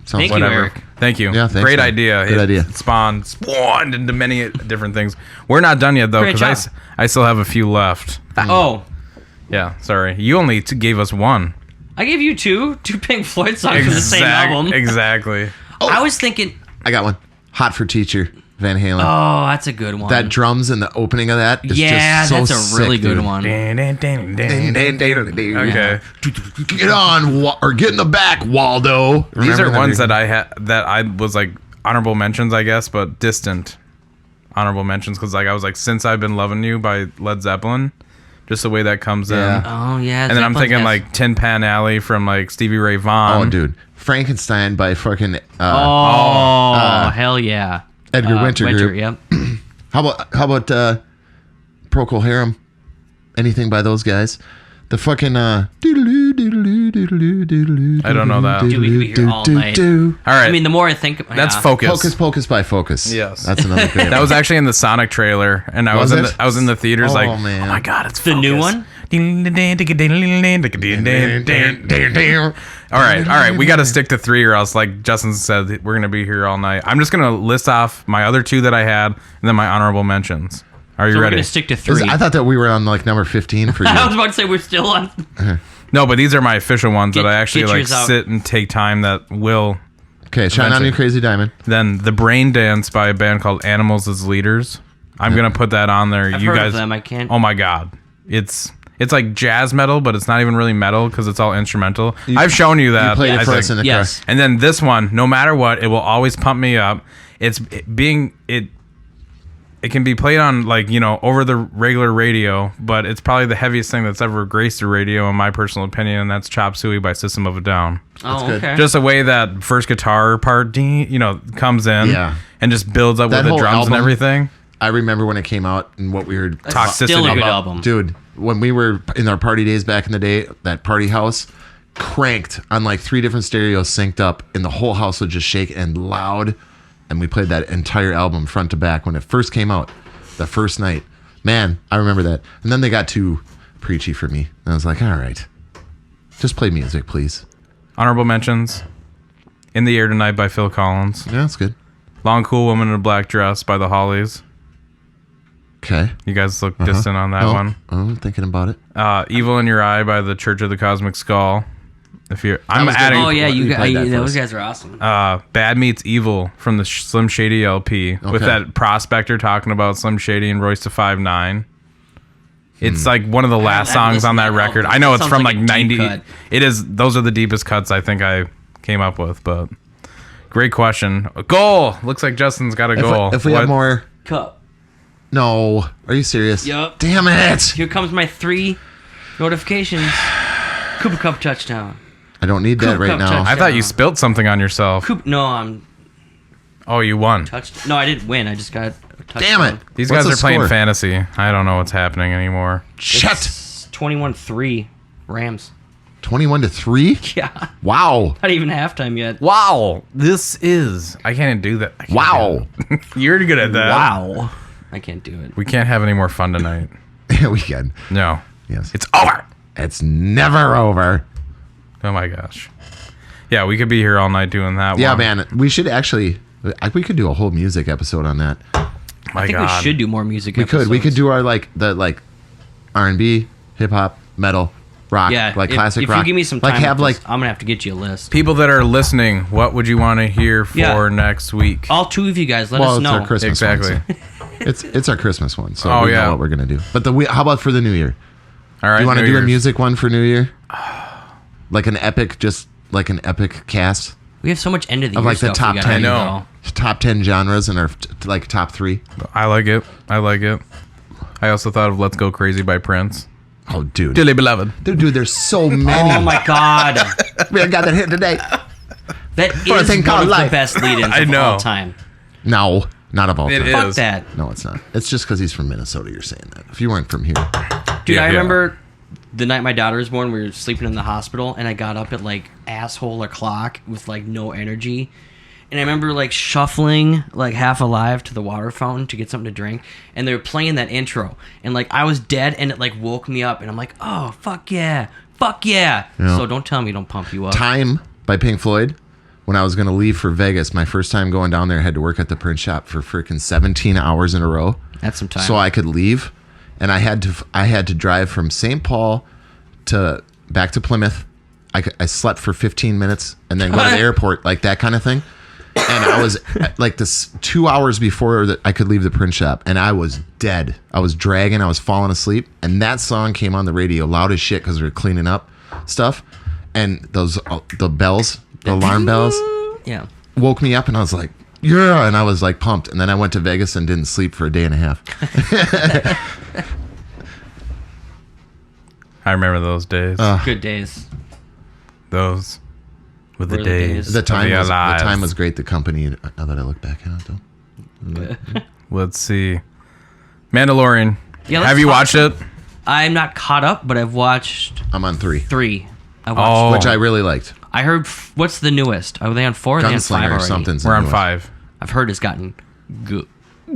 S4: Sounds
S3: Thank
S4: like
S3: you,
S2: whatever.
S3: Eric.
S2: Thank you.
S4: Yeah, thanks,
S2: Great
S4: man.
S2: idea.
S4: Good idea.
S2: It spawned into many different things. We're not done yet though,
S3: Great
S2: because
S3: job.
S2: I still have a few left.
S3: Oh,
S2: Yeah, sorry. You only gave us 1.
S3: I gave you two Pink Floyd songs from the same album.
S2: Exactly.
S3: I was thinking,
S4: I got one. Hot for Teacher, Van Halen.
S3: oh, that's a good one.
S4: That drums in the opening of that is just so
S3: that's a
S4: sick,
S3: really good
S4: dude.
S3: one.
S2: Okay.
S4: Get on or get in the back, Waldo.
S2: These are
S4: Remember
S2: ones
S4: that?
S2: that I had that I was like honorable mentions, I guess, but distant honorable mentions because like I was like "Since I've Been Loving You" by Led Zeppelin, just the way that comes
S4: Yeah.
S2: in.
S3: Oh yeah.
S2: And then I'm
S3: Zeppelin
S2: thinking
S3: has-
S2: like Tin Pan Alley from like Stevie Ray Vaughan.
S4: Oh, dude. Frankenstein by fucking
S3: hell yeah.
S4: Edgar Winter
S3: Winter,
S4: Group.
S3: yep.
S4: How about Procol Harum? Anything by those guys? The fucking I
S2: don't know that.
S3: Dude, we could be here all night.
S2: All right.
S3: I mean, the more I think,
S2: that's
S3: yeah.
S2: Focus.
S4: Hocus Pocus by Focus.
S2: Yes.
S4: That's another great
S2: That was actually in the Sonic trailer, and I
S4: Was
S2: was in
S4: it?
S2: I was in the theaters like,
S4: Oh, man.
S2: oh my god, it's
S3: The
S2: Focus.
S3: new one?
S2: All right, we got to stick to 3 or else, like Justin said, we're gonna be here all night. I'm just gonna list off my other 2 that I had, and then my honorable mentions. Are you
S3: So we're
S2: ready?
S3: gonna stick to 3.
S4: I thought that we were on like number 15 for you.
S3: I was about to say we're still on.
S2: No, but these are my official ones
S3: Get-
S2: that I actually
S3: get
S2: like
S3: yours out.
S2: sit and take time that will.
S4: Okay, Shine On
S2: Eventually.
S4: You Crazy Diamond.
S2: Then the Brain Dance by a band called Animals as Leaders. I'm gonna put that on there.
S3: I've
S2: you
S3: heard
S2: guys,
S3: of them. I can't.
S2: oh my god, it's like jazz metal, but it's not even really metal because it's all instrumental. I've shown you that.
S4: You played
S2: I
S4: it for
S2: think.
S4: us in the
S3: Yes.
S4: car.
S2: And then this one, no matter what, it will always pump me up. It can be played on like, you know, over the regular radio, but it's probably the heaviest thing that's ever graced the radio in my personal opinion, and that's Chop Suey by System of a Down.
S3: Oh,
S4: good.
S3: okay.
S2: Just the way that first guitar part, you know, comes in
S4: Yeah.
S2: and just builds up
S4: That
S2: with the
S4: whole
S2: drums and
S4: album-
S2: everything.
S4: I remember when it came out and what we were
S2: Toxicity.
S3: Still a good
S2: about-
S3: album.
S4: Dude, when we were in our party days back in the day, that party house cranked on like 3 different stereos synced up, and the whole house would just shake and loud. And we played that entire album front to back when it first came out, the first night. Man, I remember that. And then they got too preachy for me. And I was like, all right, just play music, please.
S2: Honorable mentions: In the Air Tonight by Phil Collins,
S4: Yeah, that's good.
S2: Long Cool Woman in a Black Dress by the Hollies.
S4: Okay.
S2: You guys look distant on that one.
S4: I'm thinking about it.
S2: Evil in Your Eye by the Church of the Cosmic Skull. I'm
S4: was good.
S2: adding
S3: Oh yeah,
S4: You played that for
S3: those
S4: us.
S3: guys are awesome.
S2: Bad Meets Evil from the Slim Shady LP with
S4: Okay.
S2: that prospector talking about Slim Shady and Royce to 5'9". It's like one of the last
S3: haven't
S2: songs on
S3: listened
S2: that
S3: to that
S2: record.
S3: album.
S2: I know it's
S3: Sounds
S2: from
S3: like
S2: like
S3: a deep
S2: 90.
S3: cut.
S2: It is. Those are the deepest cuts I think I came up with. But great question. A goal. Looks like Justin's got a goal.
S4: If we
S2: What-
S4: have more.
S3: Cup.
S4: No. Are you serious?
S3: Yup.
S4: Damn it.
S3: Here comes my 3 notifications. Cooper Cup touchdown.
S4: I don't need that
S3: Coop
S4: right
S3: Cup
S4: now.
S3: touchdown.
S2: I thought you spilt something on yourself.
S3: No, I'm
S2: Oh, you won.
S3: touched. No, I didn't win. I just got a touchdown.
S4: Damn it.
S2: These
S4: What's
S2: guys
S4: the
S2: are playing
S4: score?
S2: fantasy. I don't know what's happening anymore.
S4: Shut.
S3: It's 21-3 Rams.
S4: 21-3?
S3: Yeah.
S4: Wow.
S3: Not even halftime yet.
S2: Wow. This is. I can't do that. I can't
S4: Wow.
S2: do it. You're good at that.
S3: Wow. I can't do it.
S2: We can't have any more fun tonight.
S4: Yeah, we can.
S2: No.
S4: Yes.
S2: It's over.
S4: It's never over.
S2: Oh my gosh. Yeah, we could be here all night doing that
S4: Yeah,
S2: one.
S4: man. We should actually. We could do a whole music episode on that.
S2: My
S3: I think
S2: God.
S3: we should do more music.
S4: We could. We could
S3: episodes.
S4: do our like R&B, hip hop, metal, rock,
S3: Yeah,
S4: like
S3: if,
S4: classic
S3: if
S4: rock.
S3: you give me some
S4: like
S3: time,
S4: have like
S3: I'm gonna have to get you a list.
S2: People that are listening, what would you want to hear for
S3: Yeah.
S2: next week?
S3: All 2 of you guys, let
S4: well,
S3: us
S4: it's
S3: know.
S4: our Christmas
S2: Exactly.
S4: one, so- it's our Christmas one, so
S2: Oh,
S4: we
S2: yeah.
S4: know what we're gonna do. But how about for the New Year?
S2: All right.
S4: You want to
S2: New
S4: do a
S2: Year's.
S4: music one for New Year? Like an epic, just like an epic cast
S3: We have so much end of the
S4: of
S3: year
S4: like the
S3: stuff
S4: top
S3: we gotta
S4: 10.
S3: do,
S2: know.
S4: Top 10 genres and our like top 3.
S2: I like it. I like it. I also thought of Let's Go Crazy by Prince.
S4: Oh, dude.
S2: Dearly beloved.
S4: Dude, there's so
S3: though.
S4: many.
S3: Oh my god,
S4: We ain't got that hit today.
S3: that
S4: For a
S3: is
S4: thing
S3: one
S4: called
S3: of
S4: life.
S3: the best lead-ins
S2: I
S3: of
S2: know.
S3: all time.
S4: No, not of all
S2: It
S4: time.
S2: is.
S3: Fuck that,
S4: No, it's not. It's just because he's from Minnesota. You're saying that. If you weren't from here,
S3: dude.
S2: Yeah,
S3: I
S2: yeah.
S3: remember the night my daughter was born. We were sleeping in the hospital, and I got up at like asshole o'clock with like no energy. And I remember like shuffling like half alive to the water fountain to get something to drink, and they were playing that intro, and like I was dead, and it like woke me up, and I'm like, oh fuck yeah, fuck yeah.
S4: Yeah.
S3: So don't tell me don't pump you up.
S4: Time by Pink Floyd. When I was going to leave for Vegas, my first time going down there, I had to work at the print shop for freaking 17 hours in a row.
S3: That's some time.
S4: So I could leave, and I had to drive from St. Paul to back to Plymouth. I slept for 15 minutes and then go to the airport, like that kind of thing. And I was like this 2 hours before I could leave the print shop, and I was dead. I was dragging. I was falling asleep, and that song came on the radio loud as shit because we were cleaning up stuff, and the bells, the alarm bells,
S3: yeah.
S4: woke me up, and I was like, yeah, and I was like pumped. And then I went to Vegas and didn't sleep for a day and a half.
S2: I remember those days.
S3: Good days.
S2: Those were the
S3: Were the
S2: days.
S3: days.
S4: The time
S2: of your
S4: was
S2: lives.
S4: the time was great. The company. Now that I look back at it, though.
S2: Let's see. Mandalorian.
S3: Yeah, let's
S2: Have you
S3: talk
S2: watched it?
S3: I'm not caught up, but I've watched
S4: I'm on 3,
S3: 3. I watched.
S2: Oh.
S4: which I really liked.
S3: I heard. What's the newest? Are they on 4? Or are they on 5
S4: Gunslinger or
S3: already?
S4: something's
S2: We're
S4: the
S2: on
S4: newest.
S2: 5.
S3: I've heard it's gotten good.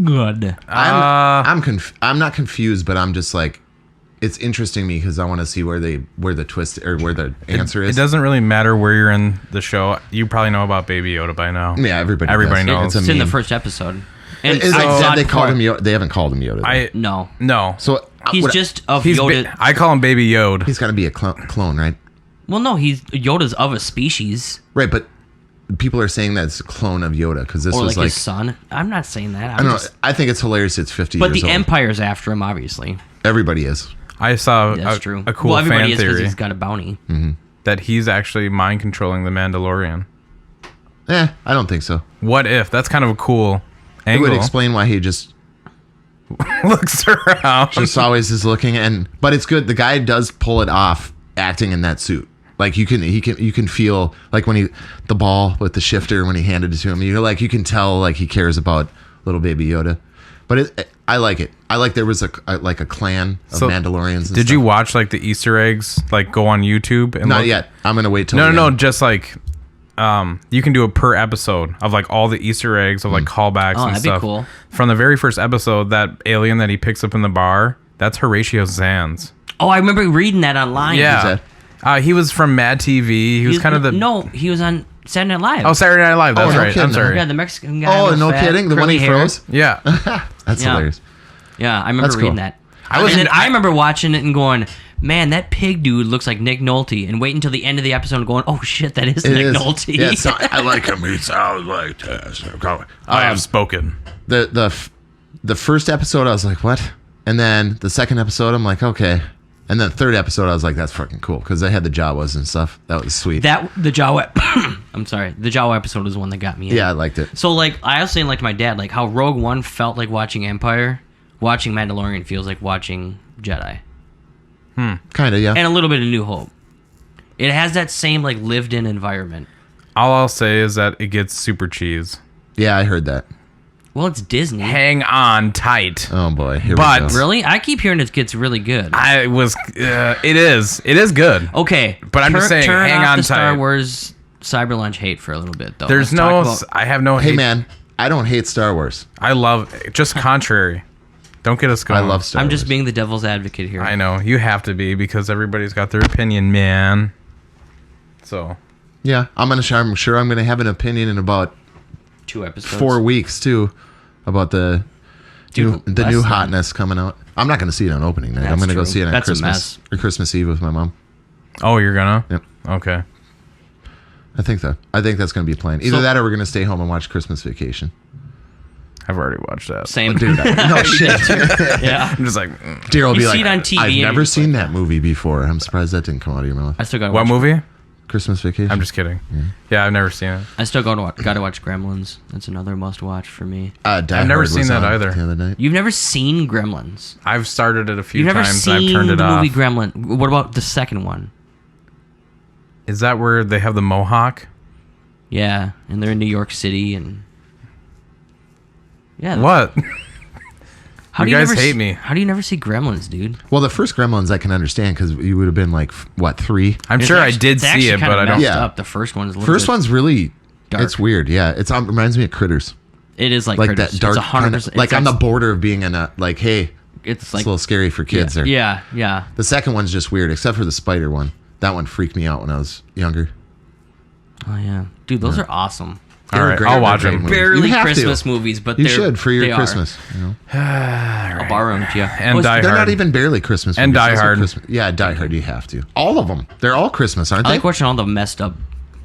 S3: Good.
S4: I'm not confused, but I'm just like, it's interesting me because I want to see where the twist or where the answer
S2: It
S4: is.
S2: doesn't really matter where you're in the show. You probably know about Baby Yoda by now.
S4: Yeah, everybody
S2: Everybody
S4: does.
S2: knows.
S3: It's in the
S4: meme.
S3: first episode. And
S4: Is it
S3: I
S4: said
S3: thought
S4: they called
S3: for-
S4: him Yoda? They haven't called him Yoda. Though.
S3: No.
S4: So
S3: He's
S4: what-
S3: just of
S2: He's
S3: Yoda.
S2: I call him Baby Yoda.
S4: he's got to be a clone, right?
S3: Well, no, Yoda's of a species.
S4: Right, but people are saying that it's a clone of Yoda because this
S3: Or
S4: was
S3: like
S4: like
S3: his son. I'm not saying that.
S4: I don't know. I think it's hilarious. It's 50
S3: But
S4: years
S3: the
S4: old.
S3: Empire's after him, obviously.
S4: Everybody is.
S2: I saw
S3: That's
S2: a,
S3: true.
S2: a cool
S3: well, everybody
S2: fan
S3: is because
S2: theory
S3: he's got a bounty.
S2: that he's actually mind controlling the Mandalorian.
S4: I don't think so.
S2: What if? That's kind of a cool
S4: It
S2: angle.
S4: would explain why he just
S2: Looks around.
S4: always is looking, but it's good. The guy does pull it off acting in that suit. Like you can feel like when the ball with the shifter when he handed it to him, you can tell like he cares about little baby Yoda. But I like it. I like there was a clan of Mandalorians. And
S2: Did
S4: stuff.
S2: you watch like the Easter eggs? Like go on YouTube and
S4: Not
S2: look?
S4: yet. I'm gonna wait till
S2: No. Just like you can do a per episode of like all the Easter eggs of like callbacks
S3: Oh,
S2: and
S3: that'd be
S2: stuff.
S3: cool.
S2: From the very first episode, that alien that he picks up in the bar, that's Horatio Sands.
S3: Oh, I remember reading that online.
S2: Yeah. He was from Mad TV. He was kind of the
S3: No, he was on Saturday Night Live.
S2: Oh, Saturday Night Live. That's
S4: no
S2: right.
S4: kidding.
S2: I'm sorry.
S3: Yeah, the Mexican guy.
S4: Oh,
S3: with
S4: no
S3: fat,
S4: kidding! The one
S3: curly
S4: he
S3: hair.
S4: froze.
S2: Yeah.
S4: That's
S3: Yeah.
S4: hilarious.
S3: Yeah, I remember
S4: That's
S3: reading
S4: cool.
S3: that.
S2: I
S3: I remember watching it and going, man, that pig dude looks like Nick Nolte. And wait until the end of the episode and going, oh shit, that is
S4: It
S3: Nick
S4: is.
S3: Nolte.
S4: Yeah, I like him. He sounds like this.
S2: I have spoken.
S4: The first episode, I was like, what? And then the second episode, I'm like, okay. And then the third episode, I was like, that's fucking cool because they had the Jawas and stuff. That was sweet.
S3: The Jawa. I'm sorry. The Jawa episode was the one that got me in.
S4: Yeah, I liked it.
S3: So, like, I was saying, like, to my dad, like, how Rogue One felt like watching Empire, watching Mandalorian feels like watching Jedi.
S4: Kind of, yeah.
S3: And a little bit of New Hope. It has that same, like, lived-in environment.
S2: All I'll say is that it gets super cheese.
S4: Yeah, I heard that.
S3: Well, it's Disney.
S2: Hang on tight.
S4: Oh boy, here
S2: But-
S4: we go.
S3: Really? I keep hearing it gets really good.
S2: It is good.
S3: Okay.
S2: But I'm just saying,
S3: turn
S2: hang
S3: off
S2: on
S3: the Star
S2: tight.
S3: Wars Cyber Lunch hate for a little bit, though.
S2: There's
S3: Let's
S2: no,
S3: talk about-
S2: I have no
S4: Hey
S2: hate.
S4: man, I don't hate Star Wars.
S2: I love, just contrary. Don't get us going.
S4: I love Star
S3: I'm
S4: Wars.
S3: just being the devil's advocate here.
S2: I know, you have to be because everybody's got their opinion, man. So,
S4: Yeah, I'm sure I'm gonna have an opinion in about
S3: 2 episodes.
S4: 4 weeks too, about the
S3: Dude,
S4: new
S3: less than.
S4: hotness coming out. I'm not gonna see it on opening night. I'm
S3: That's
S4: gonna go
S3: true.
S4: see it on
S3: That's a
S4: Christmas
S3: mess.
S4: or Christmas Eve with my mom.
S2: oh, you're gonna?
S4: Yep.
S2: Okay.
S4: I think that's gonna be a plan. Either
S3: So-
S4: that or we're gonna stay home and watch Christmas Vacation.
S2: I've already watched that.
S3: Same.
S4: Dude, no shit.
S3: Yeah.
S2: I'm just like,
S4: Dear will
S3: You
S4: be
S3: see
S4: like,
S3: it on TV
S4: I've
S3: and
S4: never
S3: you're
S4: seen that movie before. I'm surprised that didn't come out of your mouth.
S3: I still got to
S2: what
S3: watch.
S2: movie?
S4: Christmas Vacation.
S2: I'm just kidding. Yeah, I've never seen it.
S3: I still got to watch Gremlins. That's another must watch for me.
S4: Die
S2: I've never
S4: Hard
S2: seen
S4: was
S2: that
S4: on
S2: either.
S4: The other night.
S3: You've never seen Gremlins.
S2: I've started it a few
S3: You've never
S2: times and I've
S3: seen
S2: turned it
S3: the
S2: off.
S3: movie Gremlin. What about the second one?
S2: Is that where they have the mohawk?
S3: Yeah, and they're in New York City and yeah.
S2: What?
S3: How
S2: You
S3: do you
S2: guys
S3: never
S2: hate me.
S3: How do you never see Gremlins, dude?
S4: Well, the first Gremlins I can understand because you would have been like, what, 3?
S2: I'm
S3: It's
S2: sure
S3: actually-
S2: I did
S3: it's
S2: see
S3: actually
S2: it,
S3: kinda
S2: but I don't.
S3: messed
S4: Yeah.
S3: Up. The first one is a little
S4: First
S3: bit
S4: one's really,
S3: dark.
S4: it's weird. Yeah, it reminds me of Critters.
S3: It is like
S4: Like
S3: Critters.
S4: that dark,
S3: It's 100%.
S4: kinda, like on the border of being in a, like, hey,
S3: It's
S4: it's
S3: like
S4: a little scary for kids. Or,
S3: yeah.
S4: The second one's just weird, except for the spider one. That one freaked me out when I was younger.
S3: Oh yeah, dude, those are awesome.
S2: All
S4: They were
S2: right,
S4: great.
S2: I'll
S4: They're
S2: watch
S4: great
S2: them.
S4: movies.
S3: Barely
S4: You have to.
S3: Christmas movies, but
S4: You
S3: they're,
S4: should for
S3: they
S4: your
S3: are.
S4: Christmas. You know?
S3: I'll borrow them to you.
S2: And
S3: Oh,
S2: Die
S4: They're
S2: Hard.
S4: not even barely Christmas
S2: And
S4: movies.
S2: Die
S4: Those are
S2: Hard.
S4: Christmas- Yeah, Die Hard, you have to. All of them. They're all Christmas, aren't
S3: I
S4: they?
S3: like watching all the messed up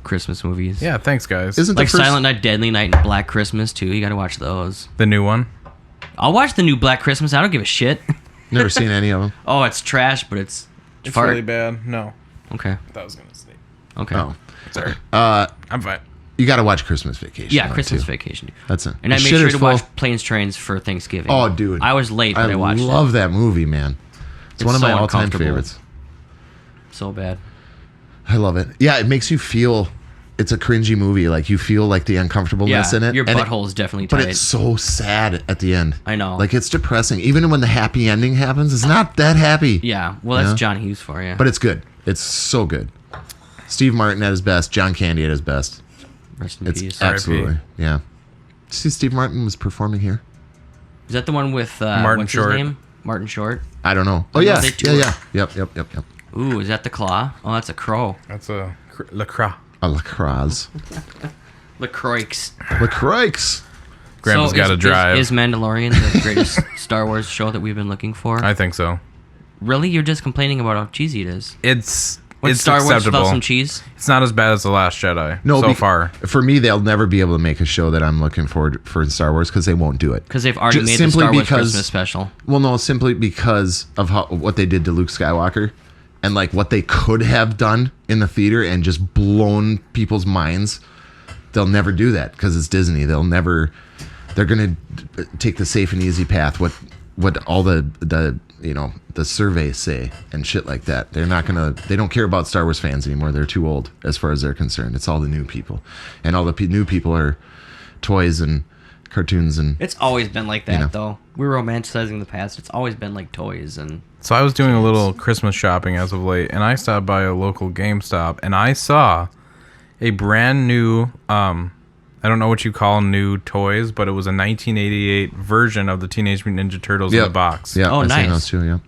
S3: Christmas movies.
S2: Yeah, thanks, guys.
S4: Isn't
S3: Like
S4: the first...
S3: Silent Night, Deadly Night, and Black Christmas too. You got to watch those.
S2: The new one.
S3: I'll watch the new Black Christmas. I don't give a shit.
S4: Never seen any of them.
S3: Oh, it's trash, but it's fart.
S2: bad. No,
S3: Okay.
S2: that was gonna sneak.
S3: Okay.
S4: Oh.
S2: Sorry.
S4: Uh,
S2: I'm fine.
S4: you got to watch Christmas Vacation.
S3: Yeah,
S4: though,
S3: Christmas
S4: too.
S3: Vacation.
S4: That's it.
S3: And I
S4: The
S3: made sure
S4: shitter's
S3: to
S4: full.
S3: watch Planes, Trains for Thanksgiving.
S4: Oh, dude.
S3: I was late, but I watched
S4: love
S3: it.
S4: that movie, man. It's one of
S3: so
S4: my all-time
S3: uncomfortable.
S4: favorites.
S3: So bad.
S4: I love it. Yeah, it makes you feel. It's a cringy movie. Like you feel like the uncomfortableness in it.
S3: Your
S4: and
S3: butthole is definitely tight.
S4: But it's so sad at the end.
S3: I know.
S4: Like it's depressing. Even when the happy ending happens, it's not that happy.
S3: Yeah. Well, that's John Hughes for you.
S4: But it's good. It's so good. Steve Martin at his best. John Candy at his best.
S3: Rest in
S4: It's
S3: peace.
S4: absolutely. Yeah. See, Steve Martin was performing here.
S3: Is that the one with
S2: Martin
S3: what's
S2: Short.
S3: his name? Martin Short.
S4: I don't know. Oh
S3: I know
S4: yeah.
S3: they
S4: Yeah.
S3: toured.
S4: Yeah. Yep.
S3: Ooh, is that the claw? Oh, that's a crow.
S2: That's a LaCroix.
S4: A lacrosse.
S3: LaCroix.
S4: LaCroix.
S2: Grandma's got to drive.
S3: Is Mandalorian the greatest Star Wars show that we've been looking for?
S2: I think so.
S3: Really? You're just complaining about how cheesy it is.
S2: It's
S3: Star Wars
S2: acceptable.
S3: without some cheese?
S2: It's not as bad as The Last Jedi
S4: No,
S2: so far.
S4: For me, they'll never be able to make a show that I'm looking forward for in Star Wars because they won't do it.
S3: Because they've already
S4: Just
S3: made the
S4: simply
S3: Star Wars
S4: because-
S3: Christmas special.
S4: Well, no, simply because of what they did to Luke Skywalker and like what they could have done in the theater and just blown people's minds. They'll never do that because it's Disney. They're going to take the safe and easy path. What all the surveys say and shit like that. They don't care about Star Wars fans anymore. They're too old as far as they're concerned. It's all the new people, and all the new people are toys and cartoons and.
S3: It's always been like that,
S4: know.
S3: though. We're romanticizing the past. It's always been like toys and.
S2: So I was doing a little Christmas shopping as of late, and I stopped by a local GameStop, and I saw a brand new, I don't know what you call new toys, but it was a 1988 version of the Teenage Mutant Ninja Turtles in the box.
S4: Yeah.
S3: Oh,
S4: I've seen
S3: nice.
S4: those too. Yeah.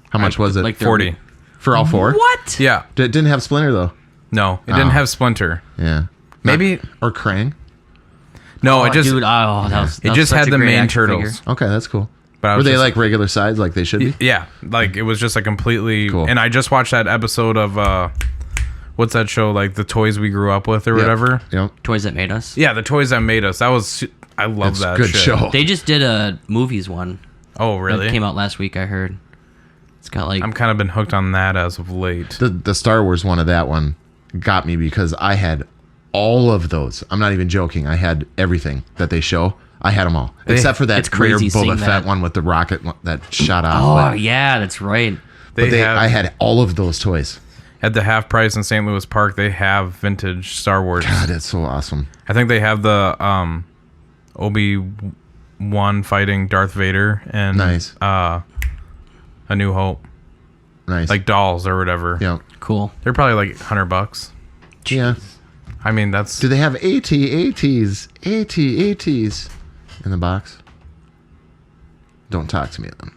S4: How much was it?
S3: like they're-
S2: 40.
S4: For all four?
S3: What?
S2: Yeah.
S4: It didn't have Splinter though.
S2: No, it didn't have Splinter.
S4: Yeah.
S2: Maybe.
S4: Or Krang.
S2: No,
S3: Oh,
S2: it just
S3: dude, that
S2: it
S3: was
S2: just
S3: such
S2: had
S3: a
S2: the
S3: great
S2: main
S3: action
S2: turtles.
S3: figure.
S4: Okay, that's cool.
S2: But I
S4: Were
S2: was
S4: they
S2: just-
S4: like regular size like they should be?
S2: Yeah, like it was just a completely.
S4: Cool.
S2: And I just watched that episode of what's that show, like the toys we grew up with or whatever.
S4: Yep.
S3: Toys that made us.
S2: Yeah, the toys that made us. I love
S4: It's
S2: that.
S4: a good
S2: shit.
S4: show.
S3: They just did a movies one.
S2: Oh really?
S3: That came out last week, I heard. It's got like.
S2: I'm kind of been hooked on that as of late.
S4: The Star Wars one of that one got me because I had all of those. I'm not even joking. I had everything that they show. I had them all. Except for that
S3: it's crazy
S4: rare
S3: seeing
S4: Boba Fett
S3: that.
S4: one with the rocket that shot off.
S3: oh,
S4: But
S3: yeah, that's right.
S4: I had all of those toys.
S2: At the half price in St. Louis Park, they have vintage Star Wars.
S4: God, that's so awesome.
S2: I think they have the Obi-Wan fighting Darth Vader and
S4: Nice.
S2: A New Hope,
S4: Nice.
S2: like dolls or whatever.
S4: yeah.
S3: Cool.
S2: They're probably like $100.
S4: Yeah.
S2: I mean, that's
S4: Do they have ATs in the box? Don't talk to me then.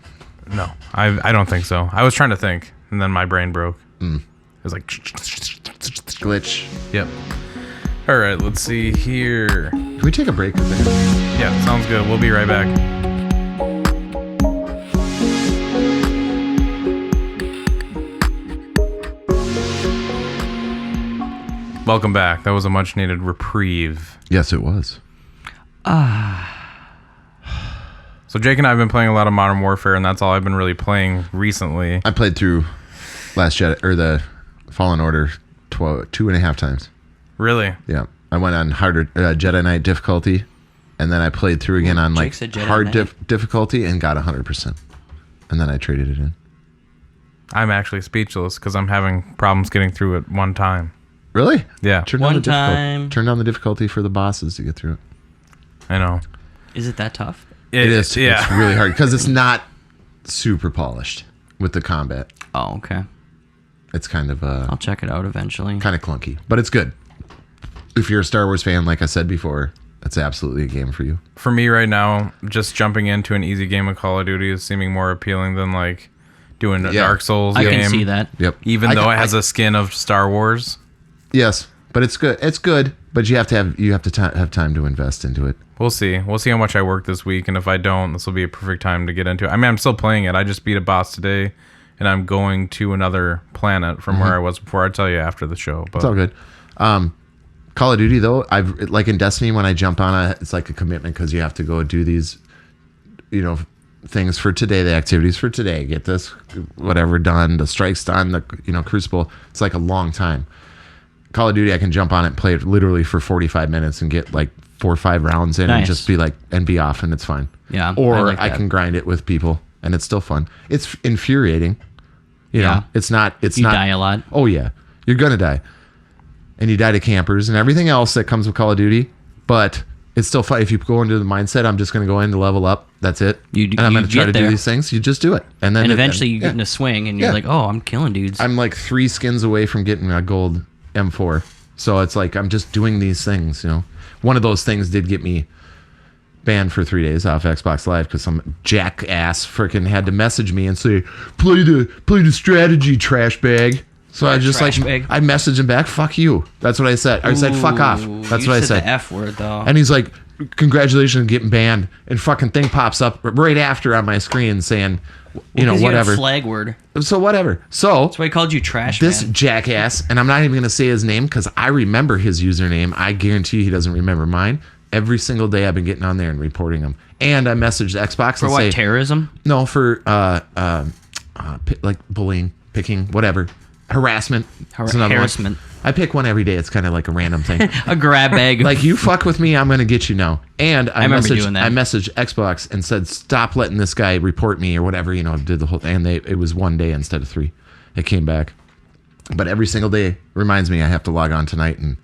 S2: no. I don't think so. I was trying to think, and then my brain broke. It was like,
S4: Glitch.
S2: yep. All right, let's see here.
S4: Can we take a break with that?
S2: Yeah, sounds good. We'll be right back. Welcome back. That was a much needed reprieve.
S4: Yes, it was.
S2: So Jake and I have been playing a lot of Modern Warfare, and that's all I've been really playing recently.
S4: I played through Last Jedi or the Fallen Order 2.5 times.
S2: Really?
S4: Yeah, I went on harder Jedi Knight difficulty, and then I played through again on like
S3: Jake said Jedi
S4: hard
S3: Knight.
S4: difficulty and got 100%, and then I traded it in.
S2: I'm actually speechless because I'm having problems getting through it one time.
S4: Really?
S2: Yeah,
S4: Turn
S3: One
S4: down the difficulty.
S3: time.
S4: Turn down the difficulty for the bosses to get through it.
S2: I know.
S3: Is it that tough?
S4: It is.
S2: Yeah.
S4: It's really hard because it's not super polished with the combat.
S3: Oh, okay.
S4: It's kind of
S3: I'll check it out eventually.
S4: kind of clunky, but it's good. If you're a Star Wars fan, like I said before, that's absolutely a game for you.
S2: For me right now, just jumping into an easy game of Call of Duty is seeming more appealing than like doing a
S4: Yeah.
S2: Dark Souls
S3: I
S2: game.
S3: can see that.
S4: Yep.
S2: Even though it has a skin of Star Wars.
S4: Yes, but it's good. It's good, but you have to have time to invest into it.
S2: We'll see. We'll see how much I work this week, and if I don't, this will be a perfect time to get into it. I mean, I'm still playing it. I just beat a boss today, and I'm going to another planet from where I was before. I'll tell you after the show. But
S4: It's all good. Call of Duty though, I've like in Destiny when I jump on it, it's like a commitment because you have to go do these, things for today, the activities for today, get this whatever done, the strikes done, the Crucible. It's like a long time. Call of Duty, I can jump on it and play it literally for 45 minutes and get like 4 or 5 rounds in and
S3: Nice.
S4: just be like and be off and it's fine.
S3: Yeah,
S4: Or
S3: I like
S4: I
S3: that.
S4: can grind it with people and it's still fun. It's infuriating. You know,
S3: Yeah.
S4: it's not.
S3: You die a lot.
S4: Oh yeah, you're gonna die, and you die to campers and everything else that comes with Call of Duty. But it's still fun if you go into the mindset. I'm just gonna go in to level up. That's it. And I'm gonna try to do these things. You just do it, and then
S3: And eventually you get in a swing, and you're like, oh, I'm killing dudes.
S4: I'm like 3 skins away from getting a gold M4. So it's like I'm just doing these things. You know, one of those things did get me banned for 3 days off Xbox Live because some jackass freaking had to message me and say, play the strategy, trash bag. So I just
S3: trash
S4: like
S3: bag.
S4: I messaged him back, fuck you. That's what I said. I said fuck off. That's
S3: You
S4: what I
S3: said
S4: said.
S3: the F word though.
S4: And he's like, congratulations on getting banned. And fucking thing pops up right after on my screen saying, you know,
S3: 'Cause
S4: whatever.
S3: had a flag word.
S4: So whatever. So
S3: That's why he called you trash.
S4: this
S3: man.
S4: jackass, and I'm not even going to say his name because I remember his username. I guarantee he doesn't remember mine. Every single day I've been getting on there and reporting him. And I messaged Xbox
S3: For
S4: and
S3: what,
S4: say,
S3: terrorism?
S4: no, for like bullying, picking, whatever, harassment. It's another one.
S3: Harassment.
S4: I pick one every day. It's kind of like a random thing.
S3: A grab bag.
S4: Like, you fuck with me, I'm going to get you now. And I
S3: remember doing that.
S4: messaged Xbox and said, stop letting this guy report me or whatever, you know, did the whole thing. And it was 1 day instead of 3. It came back. But every single day reminds me I have to log on tonight and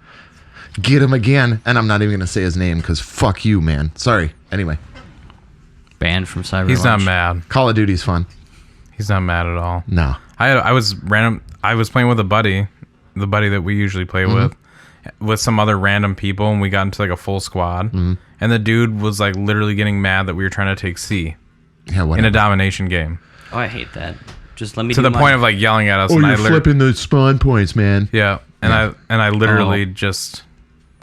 S4: get him again. And I'm not even going to say his name because fuck you, man. Sorry. Anyway,
S3: Banned from Cyber
S2: He's not
S3: Lunch.
S2: mad.
S4: Call of Duty's fun.
S2: He's not mad at all.
S4: No.
S2: I was playing with a buddy, the buddy that we usually play with some other random people, and we got into like a full squad. And the dude was like literally getting mad that we were trying to take C
S4: Yeah, whatever.
S2: in a domination game
S3: Oh, I hate that. Just let me
S2: to
S3: do
S2: the
S3: mine.
S2: point of like yelling at us.
S4: Oh,
S2: and
S4: you're
S2: I
S4: flipping the spawn points, man.
S2: Yeah, and I literally
S3: Oh.
S2: just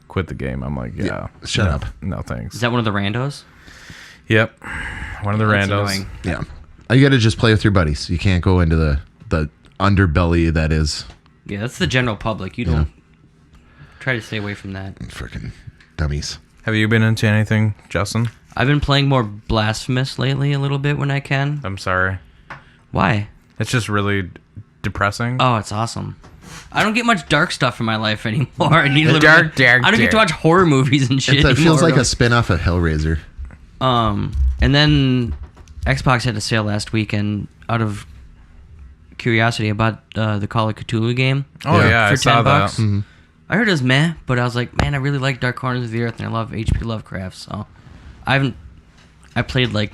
S2: quit the game. I'm like,
S4: Shut up.
S2: no thanks.
S3: Is that one of the randos?
S2: Yep, one of the
S3: That's
S2: randos.
S3: annoying.
S4: Yeah. You got to just play with your buddies. You can't go into the underbelly that is
S3: Yeah, that's the general public. You don't try to stay away from that.
S4: freaking dummies.
S2: Have you been into anything, Justin?
S3: I've been playing more Blasphemous lately a little bit when I can.
S2: I'm sorry.
S3: Why?
S2: It's just really depressing.
S3: Oh, it's awesome. I don't get much dark stuff in my life anymore. I need a little
S2: Dark,
S3: bit,
S2: dark,
S3: I don't get to
S2: dark.
S3: watch horror movies and shit
S4: It feels
S3: anymore.
S4: like a spin-off of Hellraiser.
S3: And then Xbox had a sale last weekend. Out of curiosity, I bought the Call of Cthulhu game.
S2: Oh yeah, I
S3: for
S2: saw
S3: $10.
S2: that.
S3: I heard it was meh, but I was like, man, I really like Dark Corners of the Earth, and I love H.P. Lovecraft. So I played like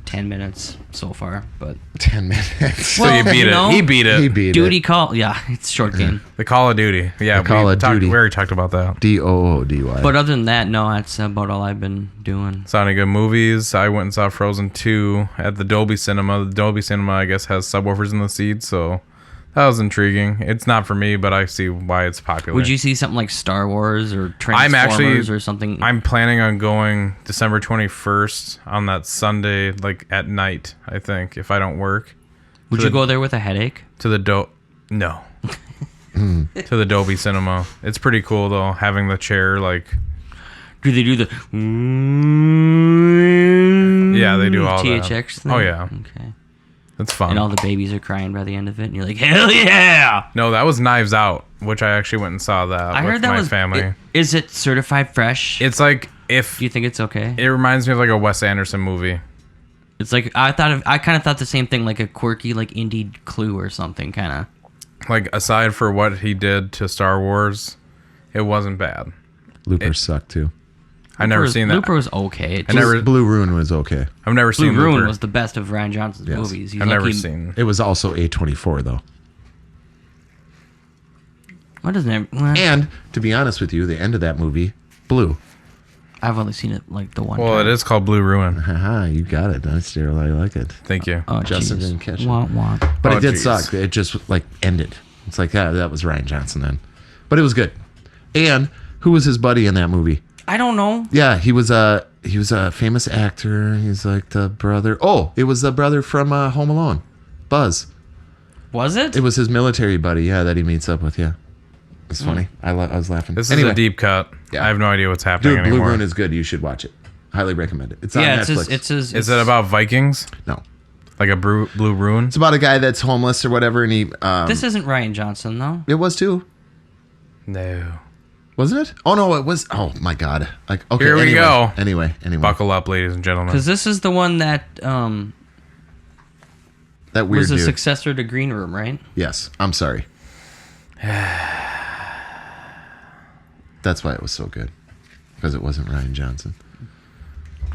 S3: 10 minutes so far, but
S4: 10 minutes.
S2: So you beat
S3: you
S2: it.
S3: know,
S2: He beat it.
S4: He beat
S3: Duty
S4: it.
S3: Call, yeah, it's a short game.
S2: The Call of Duty. Yeah,
S4: The Call of Duty.
S2: We already talked about that.
S4: DOODY.
S3: But other than that, no, that's about all I've been doing.
S2: Saw any good movies? I went and saw Frozen 2 at the Dolby Cinema. The Dolby Cinema, I guess, has subwoofers in the seats, so that was intriguing. It's not for me, but I see why it's popular.
S3: Would you see something like Star Wars or Transformers or something?
S2: I'm planning on going December 21st on that Sunday, like at night, I think, if I don't work.
S3: Would you go there with a headache?
S2: To the No. To the Dolby Cinema. It's pretty cool, though, having the chair, like...
S3: Do they do the
S2: Yeah, they do all that.
S3: THX thing?
S2: Oh, yeah.
S3: Okay.
S2: It's fun.
S3: And all the babies are crying by the end of it, and you're like, hell yeah!
S2: No, that was Knives Out, which I actually went and saw that
S3: I
S2: with
S3: heard that
S2: my
S3: was
S2: family.
S3: Is it certified fresh?
S2: It's like if...
S3: Do you think it's okay?
S2: It reminds me of like a Wes Anderson movie.
S3: It's like I kind of thought the same thing, like a quirky, like indie Clue or something, kind of.
S2: Like, aside for what he did to Star Wars, it wasn't bad.
S4: Looper sucked too.
S2: I've never seen that.
S3: Looper was okay. It
S2: I never-
S4: Blue Ruin was okay.
S2: I've never
S3: Blue
S2: seen
S3: Ruin
S2: Looper.
S3: was the best of Ryan Johnson's
S4: Yes.
S3: movies. He's
S2: I've never
S3: lucky-
S2: seen.
S4: It was also A24 though.
S3: What doesn't it?
S4: And to be honest with you, the end of that movie, blue.
S3: I've only seen it like the one
S2: Well,
S3: time.
S2: it is called Blue Ruin.
S4: Haha, you got it. I still I like it.
S2: Thank you.
S3: Oh,
S4: Justin
S3: jeez.
S4: didn't catch it.
S3: Wah, wah.
S4: But
S2: Oh,
S4: it did
S2: geez.
S4: suck. It just like ended. It's like that was Ryan Johnson then. But it was good. And who was his buddy in that movie?
S3: I don't know.
S4: Yeah, he was a famous actor. He's like the brother. Oh, it was the brother from Home Alone, Buzz.
S3: Was it?
S4: It was his military buddy. Yeah, that he meets up with. Yeah, it's funny. I was laughing.
S2: This is
S4: Anyway,
S2: a deep cut.
S4: Yeah.
S2: I have no idea what's happening
S4: dude. Blue
S2: anymore.
S4: Ruin is good. You should watch it. Highly recommend it. It's on
S3: yeah,
S4: Netflix.
S2: Is it about Vikings?
S4: No,
S2: Like a Blue Ruin?
S4: it's about a guy that's homeless or whatever, and he.
S3: This isn't Ryan Johnson, though.
S4: It was too,
S2: No.
S4: wasn't it? Oh no, it was. Oh my god. Like okay.
S2: Here we
S4: anyway,
S2: go.
S4: Anyway.
S2: Buckle up, ladies and gentlemen.
S3: Because this is the one that
S4: That weird
S3: was the
S4: dude.
S3: successor to Green Room, right?
S4: Yes. I'm sorry. That's why it was so good. Because it wasn't Ryan Johnson.